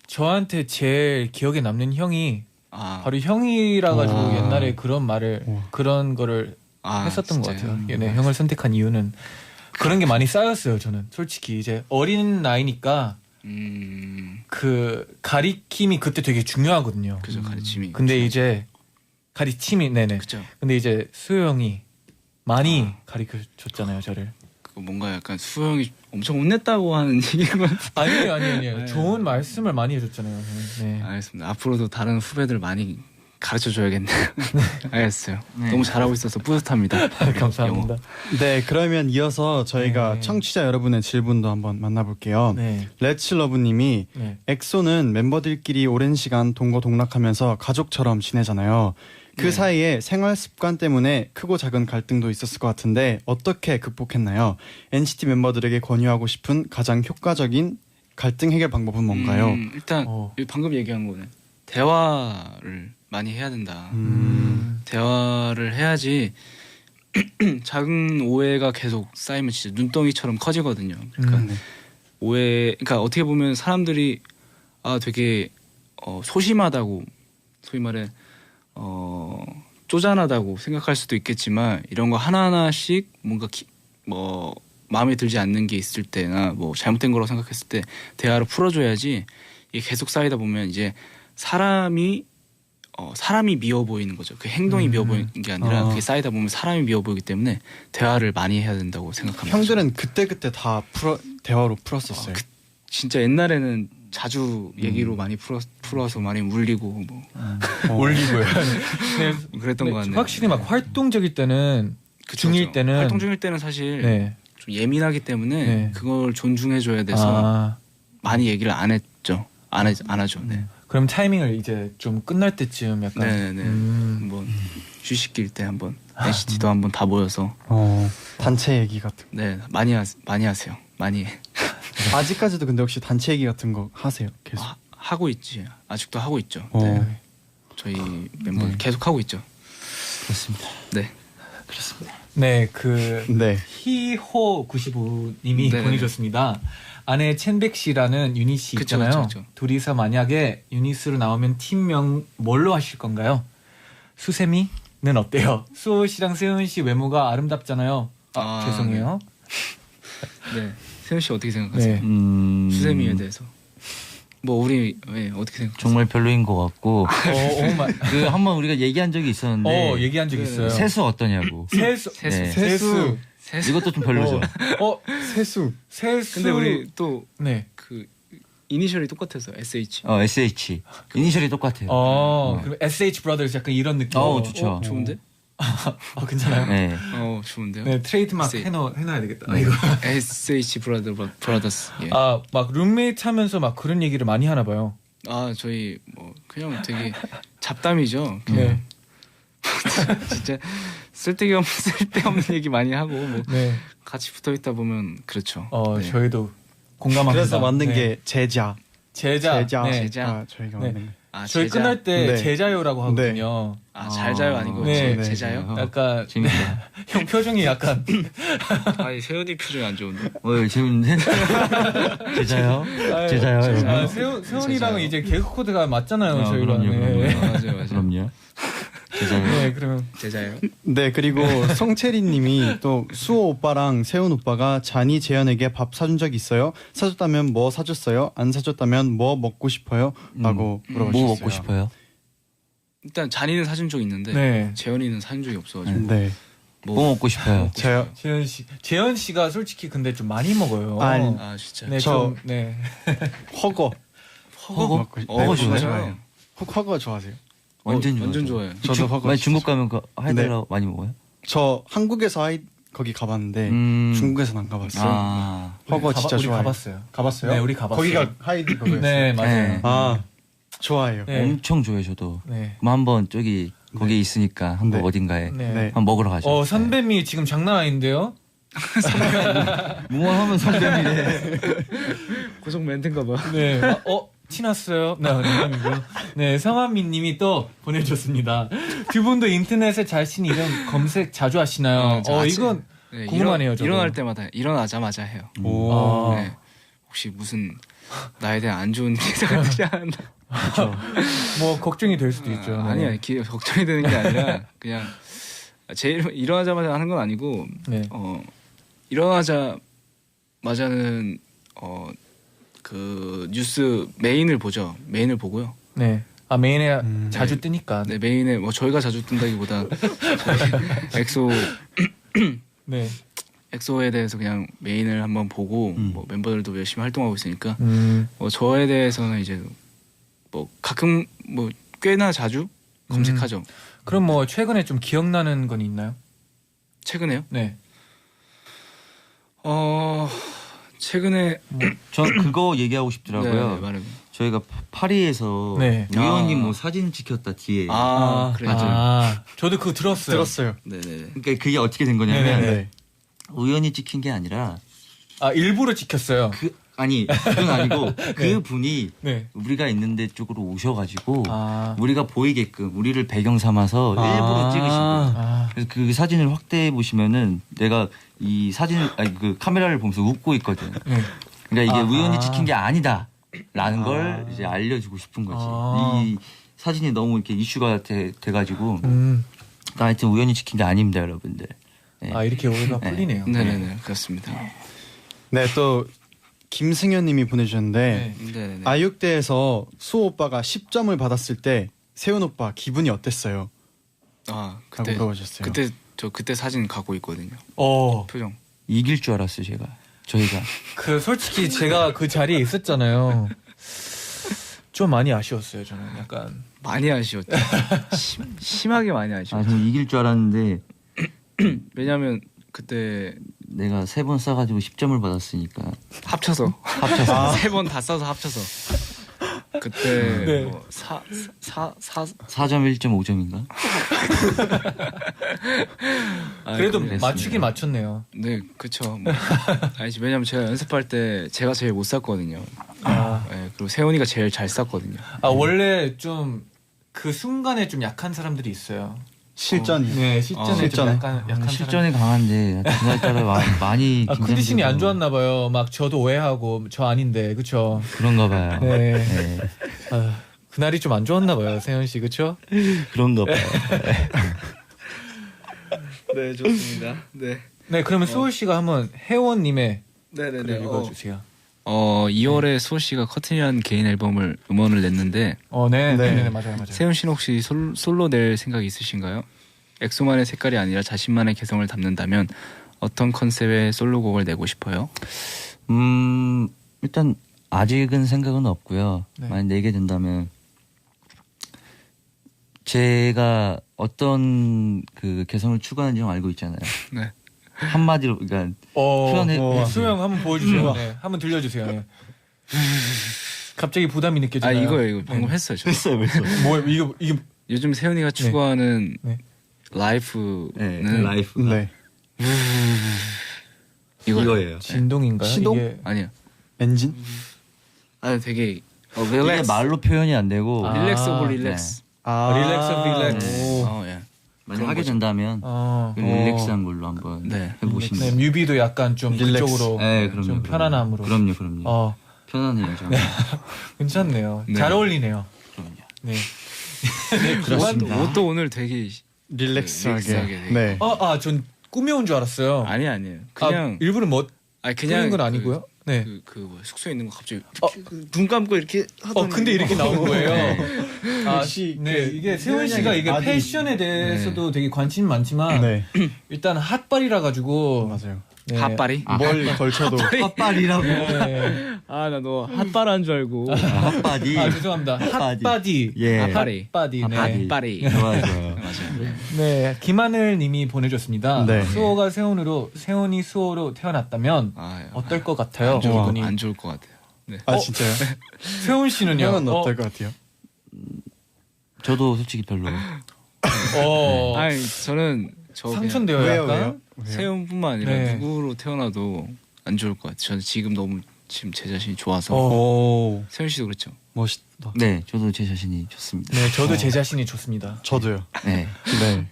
저한테 제일 기억에 남는 형이 바로 형이라 가지고 옛날에 그런 말을 그런 거를 했었던 것 같아요. 네, 형을 선택한 이유는 그런 게 많이 쌓였어요. 저는 솔직히 이제 어린 나이니까 그 가리킴이 그때 되게 중요하거든요. 그죠, 가르침이. 근데 이제 가르침이 네네. 그죠. 근데 이제 수호 형이 많이 가르쳐 줬잖아요, 저를. 뭔가 약간 수호 형이 엄청 혼냈다고 하는 얘기인 것 같아요. 아니에요. 좋은 말씀을 많이 해줬잖아요. 네. 알겠습니다. 앞으로도 다른 후배들 많이 가르쳐 줘야겠네요. 알겠어요. 너무 잘하고 있어서 뿌듯합니다. 감사합니다. 네, 그러면 이어서 저희가 청취자 여러분의 질문도 한번 만나볼게요. 레츠러브님이 엑소는 멤버들끼리 오랜 시간 동거동락하면서 가족처럼 지내잖아요. 그 사이에 생활 습관 때문에 크고 작은 갈등도 있었을 것 같은데 어떻게 극복했나요? NCT 멤버들에게 권유하고 싶은 가장 효과적인 갈등 해결 방법은 뭔가요? 일단 방금 얘기한 거는 대화를 많이 해야 된다. 대화를 해야지 작은 오해가 계속 쌓이면 진짜 눈덩이처럼 커지거든요. 그러니까 그러니까 어떻게 보면 사람들이 되게 소심하다고 소위 말해 쪼잔하다고 생각할 수도 있겠지만 이런 거 하나하나씩 뭔가 뭐 마음에 들지 않는 게 있을 때나 뭐 잘못된 거라고 생각했을 때 대화로 풀어줘야지 이게 계속 쌓이다 보면 이제 사람이 미워 보이는 거죠. 그 행동이 미워 보이는 게 아니라 그게 쌓이다 보면 사람이 미워 보이기 때문에 대화를 많이 해야 된다고 생각합니다. 형들은 그때 다 대화로 풀었었어요. 진짜 옛날에는 자주 얘기로 많이 풀어서 많이 울리고 뭐 울리고요. 네, 그랬던 것 같네요. 확실히 막 활동적일 때는 중일 때는 활동 중일 때는 사실 네. 좀 예민하기 때문에 네. 그걸 존중해줘야 돼서 많이 얘기를 안 했죠. 안 하죠. 네. 그럼 타이밍을 이제 좀 끝날 때쯤 약간 네네 한번 휴식길 때 한번 NCT도 한번 다 모여서 단체 얘기 같은 거. 네 많이 하세요. 많이 아직까지도 근데 혹시 단체 얘기 같은 거 하세요? 계속 하고 있지. 아직도 하고 있죠. 네. 저희 멤버 계속 하고 있죠. 그렇습니다. 네. 그렇습니다. 네, 히호 95님이 보내줬습니다. 아내 첸백 씨라는 유닛 씨 있잖아요. 그쵸. 둘이서 만약에 유닛으로 나오면 팀명 뭘로 하실 건가요? 수세미는 어때요? 수호 씨랑 세훈 씨 외모가 아름답잖아요. 죄송해요. 네, 세훈 씨 어떻게 생각하세요? 수세미에 대해서. 뭐 우리 어떻게 생각하세요? 정말 별로인 것 같고 그 한번 우리가 얘기한 적이 있었는데 얘기한 적 있어요. 세수 어떠냐고. 세수. 이것도 좀 별로죠. 세수. 근데 우리 또 그 이니셜이 똑같아서 SH. SH. 이니셜이 똑같아요. 그럼 SH 브라더스 약간 이런 느낌. 좋죠. 좋은데? 괜찮아요? 네. 좋은데요? 네, 트레이드마크 해놔야 되겠다. 이거. SH 브라더스. 예. 막 룸메이트 하면서 막 그런 얘기를 많이 하나 봐요. 저희 뭐 그냥 되게 잡담이죠. 네. 진짜 쓸데없는 얘기 많이 하고 뭐 같이 붙어 있다 보면 그렇죠. 저희도 공감합니다. 그래서 만든 게 제자. 제자. 저희가 만든 거. 저희 제자? 끝날 때 제자요라고 하거든요. 잘 자요 아니고 제자요? 약간 형 표정이 약간 아니 세훈이 표정이 안 좋은데. 재밌는데? 제자요? 제자요? 세훈이랑은 이제 개그 코드가 맞잖아요. 저희랑. 맞아요. 그럼요. 제자요. 네, 그러면 제자요. 네, 그리고 송채리님이 또 수호 오빠랑 세훈 오빠가 잔이 재현에게 밥 사준 적 있어요? 사줬다면 뭐 사줬어요? 안 사줬다면 뭐 먹고 싶어요? 라고 물어보셨어요. 뭐 먹고 싶어요? 일단 잔이는 사준 적 있는데 재현이는 사준 적이 없어가지고. 네. 뭐 먹고 싶어요? 재현 씨가 솔직히 근데 좀 많이 먹어요. 진짜. 네, 허거. 허거 좋아해요? 허거 좋아하세요? 완전 좋아해요. 저도 허거. 중국 가면 하이드라 많이 먹어요? 저 한국에서 거기 가봤는데 중국에서는 안 가봤어요. 허거 진짜 우리 좋아해요. 가봤어요? 네, 우리 가봤어요. 거기가 하이드 거기였어요. 네, 맞아요. 좋아해요. 엄청 좋아해요, 저도. 한번 거기에 있으니까 한국 어딘가에 한번 먹으러 가죠. 선배미 지금 장난 아닌데요? 뭐 하면 선배미래. 고속 멘트인가 봐. 네. 티났어요. 네, 성한미님이 또 보내줬습니다. 두 분도 인터넷에 자신 이름 검색 자주 하시나요? 이건 궁금하네요. 일어날 때마다 일어나자마자 해요. 네. 혹시 무슨 나에 대한 안 좋은 기사가 뜨지 않았나? 그렇죠. 뭐 걱정이 될 수도 있죠. 아니야, 걱정이 되는 게 아니라 그냥 일어나자마자 하는 건 아니고 일어나자마자는 그 뉴스 메인을 보죠. 메인을 보고요. 네. 메인에 자주 뜨니까. 네, 메인에 뭐 저희가 자주 뜬다기보다 엑소 엑소에 대해서 그냥 메인을 한번 보고 뭐 멤버들도 열심히 활동하고 있으니까 저에 대해서는 이제 뭐 가끔 뭐 꽤나 자주 검색하죠. 그럼 뭐 최근에 좀 기억나는 건 있나요? 최근에요? 네. 최근에 전 그거 얘기하고 싶더라고요. 네, 말해요. 저희가 파리에서 우연히 뭐 사진 찍혔다 뒤에. 그래요. 저도 그거 들었어요. 네네. 그러니까 그게 어떻게 된 거냐면 우연히 찍힌 게 아니라 일부러 찍혔어요. 그건 아니고 그 분이 우리가 있는 데 쪽으로 오셔가지고 우리가 보이게끔 우리를 배경 삼아서 일부러 찍으신 거예요. 그래서 그 사진을 확대해 보시면은 내가 이 그 카메라를 보면서 웃고 있거든. 그러니까 이게 우연히 찍힌 게 아니다라는 걸 이제 알려주고 싶은 거지. 이 사진이 너무 이렇게 이슈가 돼가지고 하여튼 우연히 찍힌 게 아닙니다, 여러분들. 이렇게 오해가 풀리네요. 네네네, 그렇습니다. 네, 또 김승현님이 보내주셨는데 아육대에서 수호 오빠가 10점을 받았을 때 세훈 오빠 기분이 어땠어요? 그때 물어보셨어요. 그때 사진 갖고 있거든요. 표정 이길 줄 알았어요, 저희가. 솔직히 제가 그 자리에 있었잖아요. 좀 많이 아쉬웠어요. 저는 약간 많이 아쉬웠죠. 심하게 많이 아쉬웠죠. 저는 이길 줄 알았는데 왜냐면 그때 내가 3번 써가지고 10점을 받았으니까 합쳐서 3번 다 써서 합쳐서 그때 네. 뭐 4점 1.5점인가? 그래도 맞추긴 맞췄네요. 네, 그렇죠. 뭐. 아니지, 왜냐면 제가 연습할 때 제가 제일 못 쐈거든요. 네, 그리고 세훈이가 제일 잘 쐈거든요. 원래 좀 그 순간에 좀 약한 사람들이 있어요. 실전이. 네, 실전에 좀 약한 실전이 강한데 그날따라 많이 컨디션이 안 좋았나 봐요. 막 저도 오해하고 저 아닌데 그렇죠. 그런가 봐요. 네. 네. 그날이 좀 안 좋았나 봐요, 세현 씨 그렇죠? 그런가 봐요. 네, 좋습니다. 네. 네, 그러면 수호 씨가 한번 혜원님의 네네네 읽어주세요. 2월에 수호 씨가 커튼이라는 개인 앨범을 음원을 냈는데 네, 맞아요. 세훈 씨는 혹시 솔로 낼 생각이 있으신가요? 엑소만의 색깔이 아니라 자신만의 개성을 담는다면 어떤 컨셉의 솔로곡을 내고 싶어요? 일단 아직은 생각은 없고요. 네. 만약 내게 된다면 제가 어떤 그 개성을 추구하는지 알고 있잖아요. 네. 한마디로 그러니까 표현해. 수영 한번 보여주세요. 네, 한번 들려주세요. 네. 갑자기 부담이 느껴지나요? 이거 방금 했어요. 했어요. 뭐 이게 요즘 세훈이가 추구하는 라이프는 라이프. 네. 이거예요. 진동인가요? 시동? 이게... 아니요. 엔진? 되게 이게 말로 표현이 안 되고 릴렉스 오브 릴렉스. 릴렉스. 예. 만약 하게 된다면 릴렉스한 걸로 한번 해보시는. 네, 뮤비도 약간 좀 그쪽으로 좀 편안함으로. 그럼요. 편안해요. 네. 괜찮네요. 네. 잘 어울리네요. 그럼요. 네. 그렇습니다. 옷도 오늘 되게 릴렉스하게. 네. 전 꾸며온 줄 알았어요. 아니에요. 그냥 일부러 그냥 꾸민 건 아니고요. 네. 숙소에 있는 거 갑자기 눈 감고 이렇게 하더니 근데 이렇게 나온 거예요. 역시 이게 세훈 씨가 이게 패션에 대해서도 되게 관심이 많지만 일단 핫발이라 가지고 맞아요. 네. 핫발이? 뭘 걸쳐도 핫발이라고. 네. 나 너 핫발한 줄 알고. 핫바디. 죄송합니다. 핫바디. 예. 핫바디. 핫바디. 좋아요. 맞아요. 네, 김하늘님이 보내줬습니다. 네. 수호가 세훈이 수호로 태어났다면 어떨 것 같아요? 안 좋을 것 같아요. 네. 진짜요? 세훈 씨는요? 형은 어떨 것 같아요? 저도 솔직히 별로. 아니 저는 상처인데요, 약간. 세훈뿐만 아니라 누구로 태어나도 안 좋을 것 같아요. 저는 지금 너무 제 자신이 좋아서. 세훈 씨도 그렇죠? 멋있다. 네, 저도 제 자신이 좋습니다. 네, 저도 제 자신이 좋습니다. 저도요.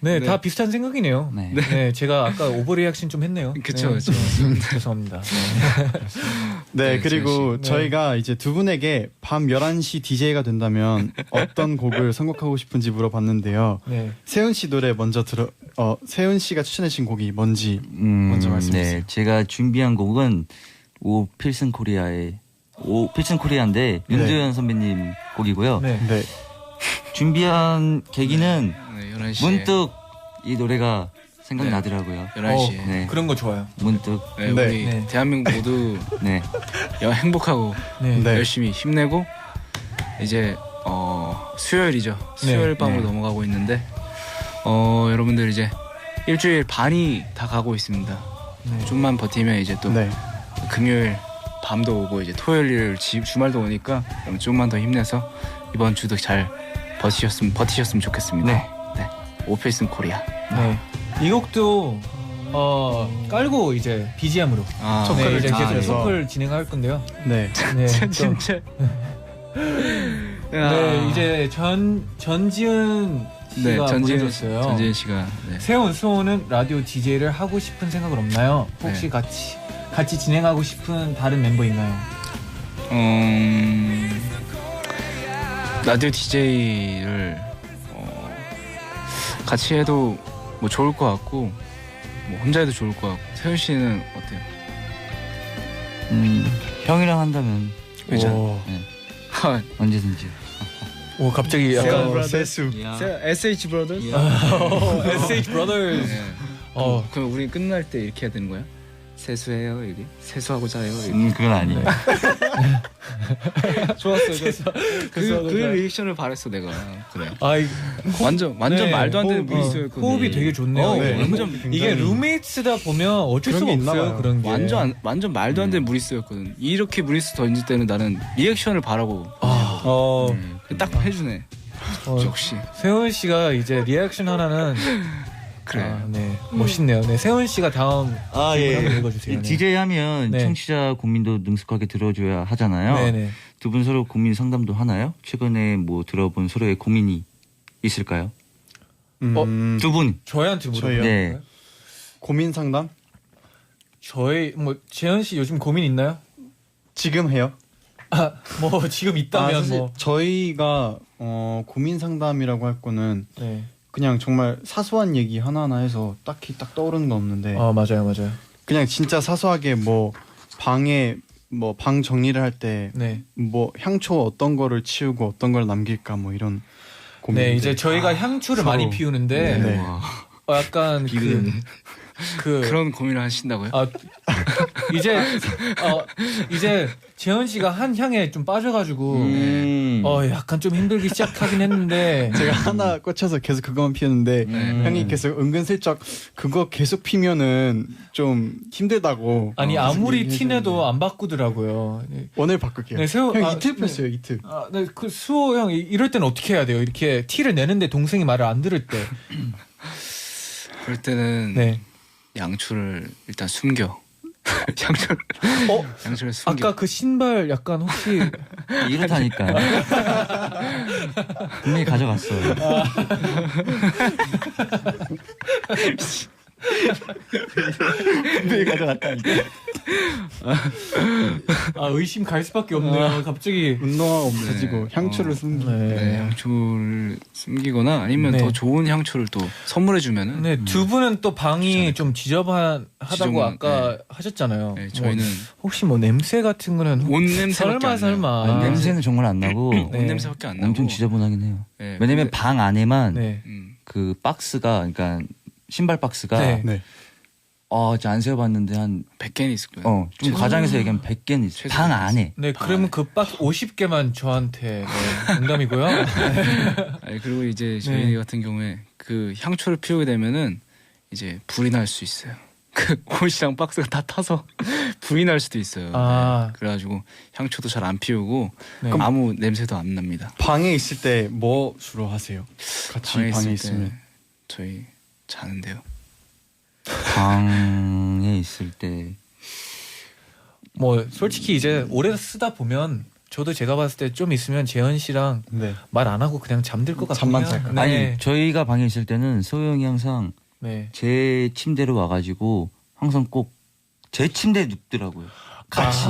네, 다 비슷한 생각이네요. 네, 제가 아까 오버리액션 좀 했네요. 그렇죠. 죄송합니다. 네, 그리고 저희가 이제 두 분에게 밤 11시 DJ가 된다면 어떤 곡을 선곡하고 싶은지 물어봤는데요. 세훈 씨 노래 먼저 세훈 씨가 추천해주신 곡이 뭔지 먼저 말씀해 주세요. 네, 제가 준비한 곡은 필승 코리아인데 윤도현 선배님 곡이고요. 준비한 계기는 문득 이 노래가 생각나더라고요. 11시에. 그런 거 좋아요. 문득. 우리 대한민국 모두 행복하고 열심히 힘내고 이제 수요일이죠. 수요일 밤으로 넘어가고 있는데 여러분들 이제 일주일 반이 다 가고 있습니다. 좀만 버티면 이제 또 금요일 밤도 오고 이제 토요일 주말도 오니까 좀만 더 힘내서 이번 주도 잘 버티셨으면 좋겠습니다. 오필슨 코리아. 이 곡도 깔고 이제 BGM으로 초크를 이제 계속 초크를 진행할 건데요. 진짜. 이제 전지은 씨가 보내줬어요. 전지은 씨가 세훈 수호는 라디오 DJ를 하고 싶은 생각은 없나요? 혹시 같이 진행하고 싶은 다른 멤버 있나요? 라디오 DJ를 같이 해도 뭐 좋을 것 같고 뭐 혼자 해도 좋을 것 같고. 세훈 씨는 어때요? 형이랑 한다면 그죠? 언제든지. 갑자기 약간 세수. SH 브라더스? SH 브라더스. 그럼 우리 끝날 때 이렇게 해야 되는 거야? 세수해요 여기 세수하고 자요 여기. 그건 아니에요. 좋았어요. 그 리액션을 바랬어 내가. 그래. 완전 네, 말도 안 되는 무리수였거든. 호흡이 되게 좋네요. 완전 이게 룸메이트다 보면 어쩔 수가 없어요. 그런 게. 완전 말도 안 되는 무리수였거든. 이렇게 무리수 던질 때는 나는 리액션을 바라고. 딱 해주네. 역시 세훈 씨가 이제 리액션 하나는 그래. 네. 멋있네요. 네, 세훈 씨가 다음 한번 읽어주세요. DJ 하면 청취자 고민도 능숙하게 들어줘야 하잖아요. 네네. 두 분 서로 고민 상담도 하나요? 최근에 뭐 들어본 서로의 고민이 있을까요? 두 분. 저희한테 물어봐요. 네. 고민 상담? 저희 뭐 재현 씨 요즘 고민 있나요? 지금 해요? 뭐 지금 있다면 사실 뭐 저희가 고민 상담이라고 할 거는 그냥 정말 사소한 얘기 하나하나 해서 딱히 딱 떠오르는 건 없는데. 맞아요. 그냥 진짜 사소하게 뭐 방에 뭐 방 정리를 할 때 뭐 향초 어떤 거를 치우고 어떤 걸 남길까 뭐 이런 고민. 네, 이제 저희가 향초를 많이 피우는데 약간 그런 고민을 하신다고요? 이제 재현 씨가 한 향에 좀 빠져가지고 약간 좀 힘들기 시작하긴 했는데 제가 하나 꽂혀서 계속 그것만 피우는데 형이 계속 은근슬쩍 그거 계속 피면은 좀 힘들다고. 아니 아무리 티내도 안 바꾸더라고요. 오늘 바꿀게요. 형 이틀 폈어요 이틀. 그 수호 형 이럴 때는 어떻게 해야 돼요? 이렇게 티를 내는데 동생이 말을 안 들을 때. 그럴 때는 양초를 일단 숨겨. 양초를 숨겨. 아까 그 신발 약간 혹시 이렇다니까. 분명히 가져갔어요. 분명히 가져갔다니까. 의심 갈 수밖에 없네요. 갑자기 운동화가 없어지고 향초를 숨기고. 향초를 숨기거나 아니면 더 좋은 향초를 또 선물해주면은. 두 분은 또 방이 좀 지저분하다고 아까 하셨잖아요. 저희는 혹시 뭐 냄새 같은 거는 옷 냄새밖에 설마 냄새는 정말 안 나고 옷 냄새밖에 안 나고 엄청 지저분하긴 해요. 왜냐면 방 안에만 그 박스가 그러니까 신발 박스가 제가 안 세어봤는데 한 100개는 있을 거예요. 좀 과장해서 얘기하면 100개는 있어요. 방 안에. 네, 그러면 그 박스 50개만 저한테 농담이고요. 그리고 이제 저희 같은 경우에 그 향초를 피우게 되면은 이제 불이 날 수 있어요. 그 옷이랑 박스가 다 타서 불이 날 수도 있어요. 그래가지고 향초도 잘 안 피우고 아무 냄새도 안 납니다. 방에 있을 때 뭐 주로 하세요? 같이 방에 있으면 저희 자는데요. 방에 있을 때 뭐 솔직히 이제 오래 쓰다 보면 저도 제가 봤을 때 좀 있으면 재현 씨랑 말 안 하고 그냥 잠들 것 같아요. 잠만 잘 거예요. 아니 저희가 방에 있을 때는 소영이 항상 제 침대로 와가지고 항상 꼭 제 침대에 눕더라고요. 같이.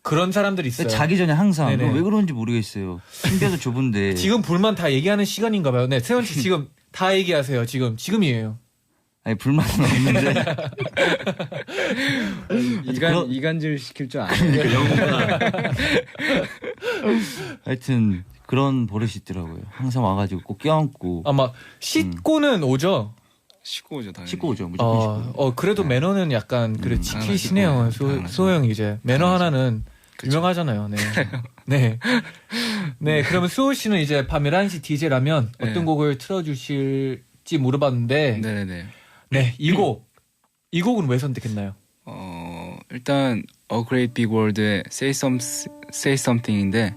그런 사람들이 있어요. 자기 전에 항상 왜 그런지 모르겠어요. 침대도 좁은데. 지금 불만 다 얘기하는 시간인가 봐요. 네, 세훈 씨 지금 다 얘기하세요. 지금이에요. 아니 불만은 없는데 이간질 시킬 줄 아는. 하여튼 그런 버릇이 있더라고요. 항상 와가지고 꼭 껴안고. 막 씻고는 오죠. 씻고 오죠, 당연히. 씻고 오죠, 무조건 씻고. 그래도 매너는 약간 그래 지키시네요. 소영 이제 매너 하나는 유명하잖아요. 네. 그러면 수호 씨는 이제 밤 11시 DJ라면 어떤 곡을 틀어주실지 물어봤는데. 네, 이 곡은 왜 선택했나요? 일단 A Great Big World의 Say Something인데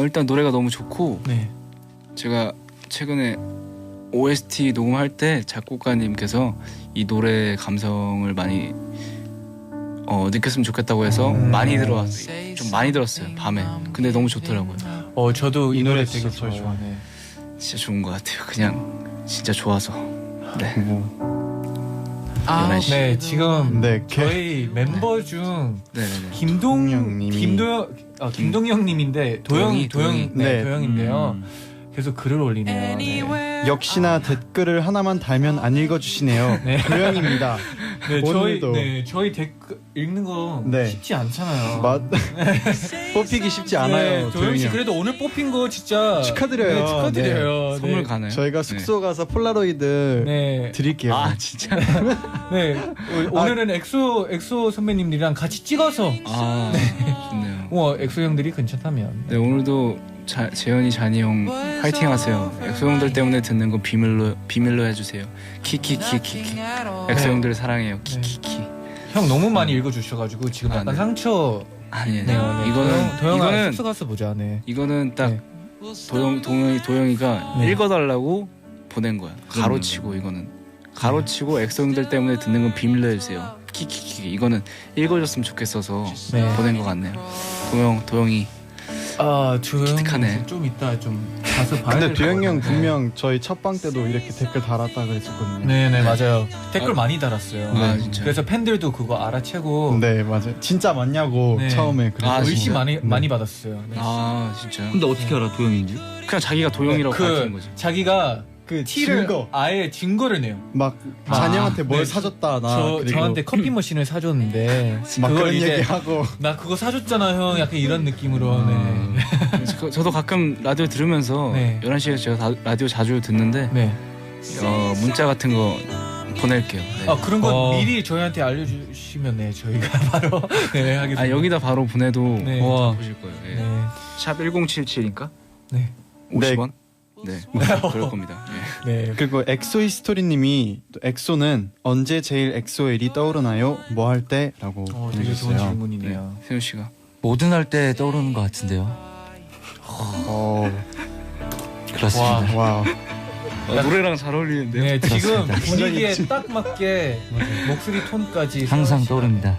일단 노래가 너무 좋고 제가 최근에 OST 녹음할 때 작곡가님께서 이 노래 감성을 많이 느꼈으면 좋겠다고 해서 많이 들어왔어요. 좀 많이 들었어요, 밤에. 근데 너무 좋더라고요. 저도 이 노래 되게 좋아요. 진짜 좋은 것 같아요. 그냥 진짜 좋아서. 지금 저희 멤버 중 김동영님인데 도영인데요. 계속 글을 올리네요. 역시나 댓글을 하나만 달면 안 읽어주시네요. 도영입니다. 네, 오늘도 저희 댓글 읽는 거 네. 쉽지 않잖아요. 뽑히기 쉽지 않아요. 도영 씨 그래도 오늘 뽑힌 거 진짜 축하드려요. 네, 축하드려요. 네. 선물 가나요? 저희가 숙소 가서 폴라로이드 드릴게요. 아 진짜? 네. 오늘은 엑소 선배님들이랑 같이 찍어서. 아 좋네요. 와 엑소 형들이 괜찮다면. 네 오늘도 재현이 잔이 형 화이팅하세요. 엑소 형들 때문에 듣는 거 비밀로 해주세요. 키키키키키. 엑소 형들 사랑해요. 키키키. 형 너무 많이 읽어주셔가지고 지금 약간 상처. 아니에요. 도영아 숙소 가서 보자. 네. 이거는 딱 도영이가 읽어달라고 보낸 거야. 가로치고 이거는 가로치고 엑소 형들 때문에 듣는 건 비밀로 해주세요. 키키키. 이거는 읽어줬으면 좋겠어서 보낸 것 같네요. 도영이. 기특하네. 좀 이따 좀 가서 봐야 근데 도영이 형 분명 저희 첫방 때도 이렇게 댓글 달았다 그랬었거든요. 네네 맞아요. 댓글 많이 달았어요. 네. 진짜. 그래서 팬들도 그거 알아채고. 네 맞아요. 진짜 맞냐고 처음에 그래서 의심 많이 받았어요. 네. 아 진짜. 근데 어떻게 알아 도영인지? 그냥 자기가 도영이라고 밝힌 거지. 자기가 그 티를 증거. 아예 증거를 내요. 막 잔영한테 뭘 사줬다 나 저한테 커피 머신을 사줬는데 막 그걸 그런 이제 얘기하고 나 그거 사줬잖아 형 약간 이런 느낌으로. 저도 가끔 라디오 들으면서 11시에 제가 라디오 자주 듣는데 문자 같은 거 보낼게요. 네. 그런 거 미리 저희한테 알려주시면 저희가 바로 하겠습니다. 여기다 바로 보내도 와. 보실 거예요. 샵 1077인가? 네. 50원? 네. 그럴 겁니다. 네. 그리고 엑소 히스토리님이 엑소는 언제 제일 엑소엘이 떠오르나요? 뭐 할 때? 라고 되게 좋은 보내주셨어요. 질문이네요. 세훈 씨가 뭐든 할 때 떠오르는 것 같은데요. 그렇습니다. 와. 노래랑 잘 어울리는데요. 네, 지금 그렇습니다. 분위기에 딱 맞게 목소리 톤까지 항상 떠오릅니다.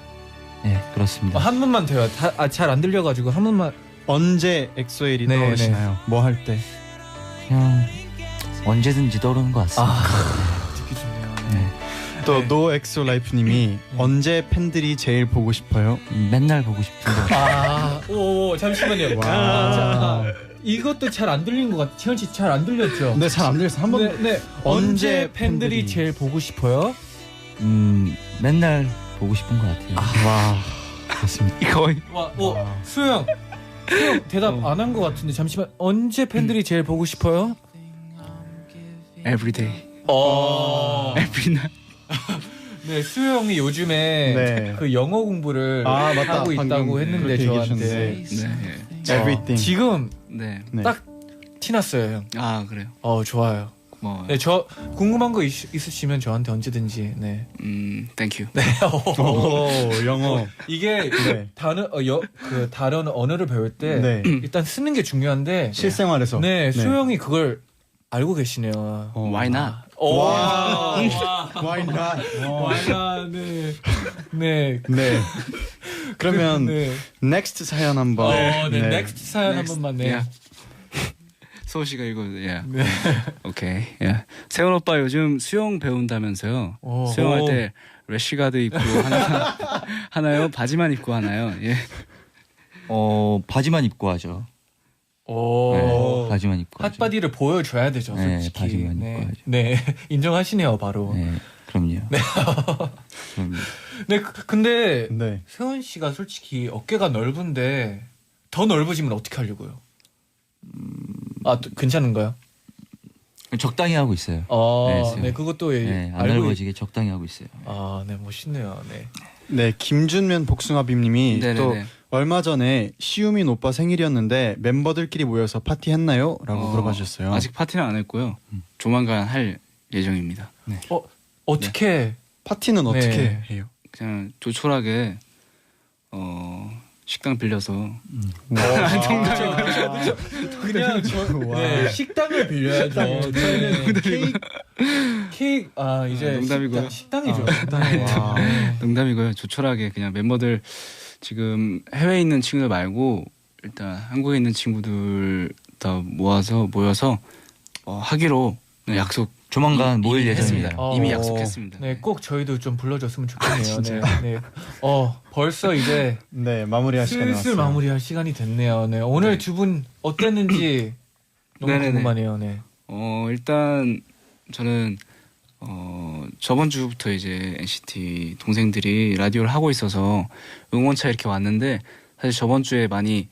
네, 그렇습니다. 한 번만 돼요. 잘 안 들려가지고 한 번만. 언제 엑소엘이 떠오르시나요? 뭐 할 때? 그냥 언제든지 떠오르는 것 같습니다. 듣기 좋네요. 또 노 엑소 라이프님이 언제 팬들이 제일 보고 싶어요? 맨날 보고 싶은데. 오 잠시만요. 이것도 잘 안 들린 것 같아. 채연 씨 잘 안 들렸죠? 네, 잘 안 들렸어. 한번 네. 언제 팬들이 제일 보고 싶어요? 맨날 보고 싶은 것 같아요. 와, 그렇습니다. 거의. 수영 대답 안 한 것 같은데 잠시만. 언제 팬들이 제일 보고 싶어요? Everyday. Every night. 네, 수영이 요즘에 그 영어 공부를 하고 있다고 했는데 저한테 Everything. 지금 딱 티났어요, 형. 그래요? 좋아요. 고마워요. 네, 저 궁금한 거 있으시면 저한테 언제든지. 네. Thank you. 네. 오, 영어. 이게 다른 언어를 배울 때 일단 쓰는 게 중요한데 실생활에서. 네, 수영이 그걸 알고 계시네요. Why not? Why not? Why not? 네. 그러면 next 사연 한번. next 사연 한 번만. 소호 씨가 읽어요. 오케이. 세훈 오빠 요즘 수영 배운다면서요? 수영할 때 래쉬가드 입고 하나요? 바지만 입고 하나요? 바지만 입고 하죠. 바지만 입고. 핫바디를 보여줘야 되죠, 솔직히. 바지만 입고 하죠. 네, 인정하시네요, 바로. 그럼요. 네, 근데 세훈 씨가 솔직히 어깨가 넓은데 더 넓어지면 어떻게 하려고요? 괜찮은가요? 적당히 하고 있어요. 네, 그것도 안 넓어지게 적당히 하고 있어요. 네, 멋있네요. 네, 김준면 복숭아빔님이 또 얼마 전에 시우민 오빠 생일이었는데 멤버들끼리 모여서 파티했나요? 라고 물어봐 주셨어요. 아직 파티는 안 했고요. 조만간 할 예정입니다. 어떻게 파티는 어떻게 해요? 그냥 조촐하게 식당 빌려서 그냥 식당을 빌려야죠. 저희는 케이크 이제 농담이고요. 식당이죠. 농담이고요. 조촐하게 그냥 멤버들 지금 해외에 있는 친구들 말고 일단 한국에 있는 친구들 다 모여서 하기로 약속 조만간 모일 예정입니다. 이미 약속했습니다. 네, 꼭 저희도 좀 불러줬으면 좋겠네요. 네. 벌써 이제 마무리할 시간이 왔어요. 슬슬 마무리할 시간이 됐네요. 네, 오늘 두 분 어땠는지 너무 궁금하네요. 네. 일단 저는 저번 주부터 이제 NCT 동생들이 라디오를 하고 있어서 응원차 이렇게 왔는데 사실 저번 주에 많이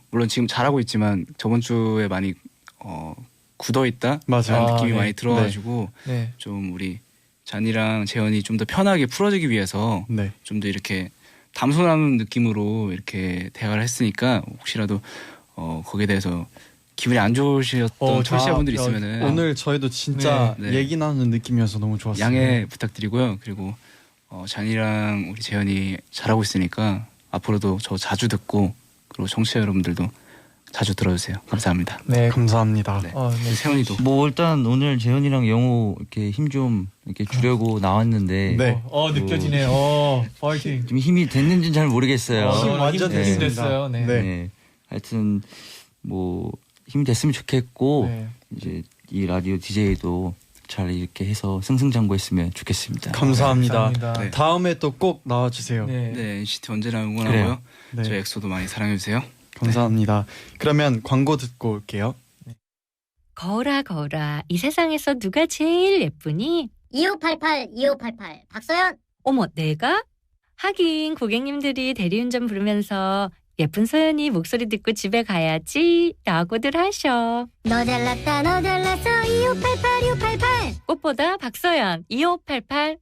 물론 지금 잘하고 있지만 저번 주에 많이 굳어있다 라는 느낌이 많이 들어가지고 좀 우리 잔이랑 재현이 좀 더 편하게 풀어지기 위해서 좀 더 이렇게 담소하는 느낌으로 이렇게 대화를 했으니까 혹시라도 거기에 대해서 기분이 안 좋으셨던 청취자분들 있으면은 오늘 저희도 진짜 얘기 나누는 느낌이어서 너무 좋았어요. 양해 부탁드리고요. 그리고 잔이랑 우리 재현이 잘하고 있으니까 앞으로도 저 자주 듣고 그리고 청취자 여러분들도 자주 들어주세요. 감사합니다. 네, 감사합니다. 세훈이도. 뭐 일단 오늘 재현이랑 영호 이렇게 힘 좀 이렇게 주려고 나왔는데. 느껴지네요. 파이팅. 좀 힘이 됐는지는 잘 모르겠어요. 힘 완전 됐어요. 네. 하여튼 뭐 힘이 됐으면 좋겠고 이제 이 라디오 DJ도 잘 이렇게 해서 승승장구했으면 좋겠습니다. 감사합니다. 다음에 또 꼭 나와주세요. 네, NCT 언제나 응원하고요. 저희 엑소도 많이 사랑해주세요. 감사합니다. 그러면 광고 듣고 올게요. 거울아 거울아 이 세상에서 누가 제일 예쁘니? 2588 박서연. 어머 내가? 하긴 고객님들이 대리운전 부르면서 예쁜 소연이 목소리 듣고 집에 가야지 라고들 하셔. 너 잘났다 너 잘났어 2588 꽃보다 박서연 2588.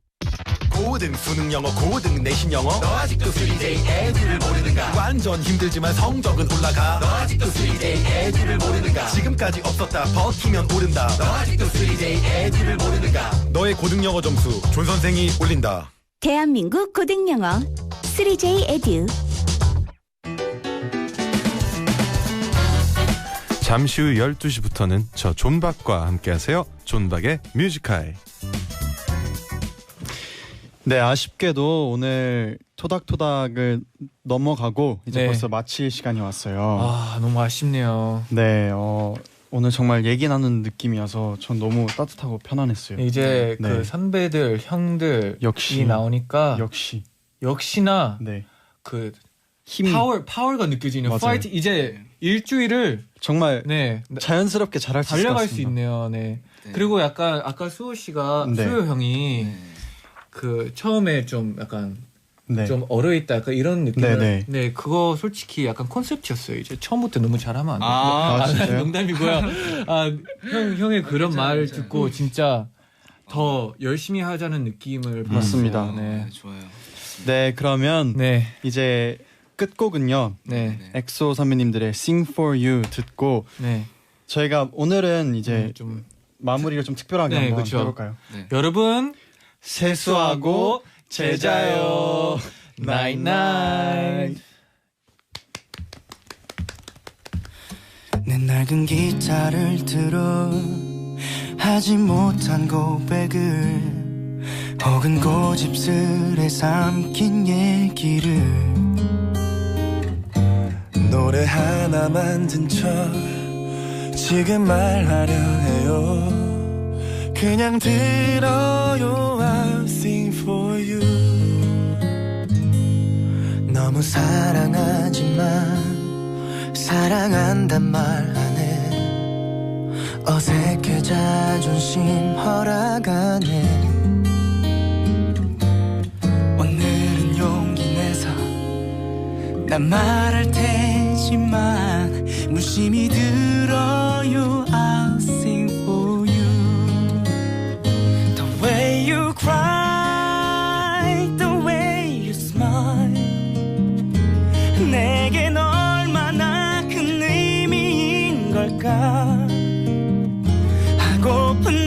고등 수능 영어 고등 내신 영어 너 아직도 3day 애들을 모르는가 완전 힘들지만 성적은 올라가 너 아직도 3day 애들을 모르는가 지금까지 없었다 버티면 오른다 너 아직도 3day 애들을 모르는가 너의 고등 영어 점수 존 선생이 올린다. 대한민국 고등 영어 3J 에듀. 잠시 후 12시부터는 저 존박과 함께하세요. 존박의 뮤지카이. 네, 아쉽게도 오늘 토닥토닥을 넘어가고 이제 벌써 마칠 시간이 왔어요. 너무 아쉽네요. 네, 오늘 정말 얘기 나누는 느낌이어서 전 너무 따뜻하고 편안했어요. 이제 그 선배들, 형들이 나오니까 역시나 그 힘, 파워가 느껴지는 파이트. 이제 일주일을 정말 자연스럽게 잘할 수 있을 것 달려갈 같습니다. 수 있네요. 그리고 약간 아까 수호 씨가 수호 형이 그 처음에 좀 약간 좀 얼어있다 약간 이런 느낌을 그거 솔직히 약간 콘셉트였어요. 이제 처음부터 너무 잘하면 안 돼. 농담이고요. 형의 그런 말 듣고 진짜 더 열심히 하자는 느낌을 맞습니다. 좋아요. 네, 그러면 이제 끝곡은요. 엑소 선배님들의 Sing for You 듣고 저희가 오늘은 이제 좀 마무리를 좀 특별하게 한번 해볼까요? 여러분 세수하고 제자요. 나잇 나잇. 내 낡은 기타를 들어 하지 못한 고백을 혹은 고집스레 삼킨 얘기를 노래 하나 만든 척 지금 말하려 해요. 그냥 들어요. I'll sing for you. 너무 사랑하지만 사랑한단 말 안 해. 어색해 자존심 허락하네. 오늘은 용기 내서 난 말할 테지만 무심히 들어요. I'll sing for you. The way you cry, the way you smile, 내겐 얼마나 큰 의미인 걸까. 하고픈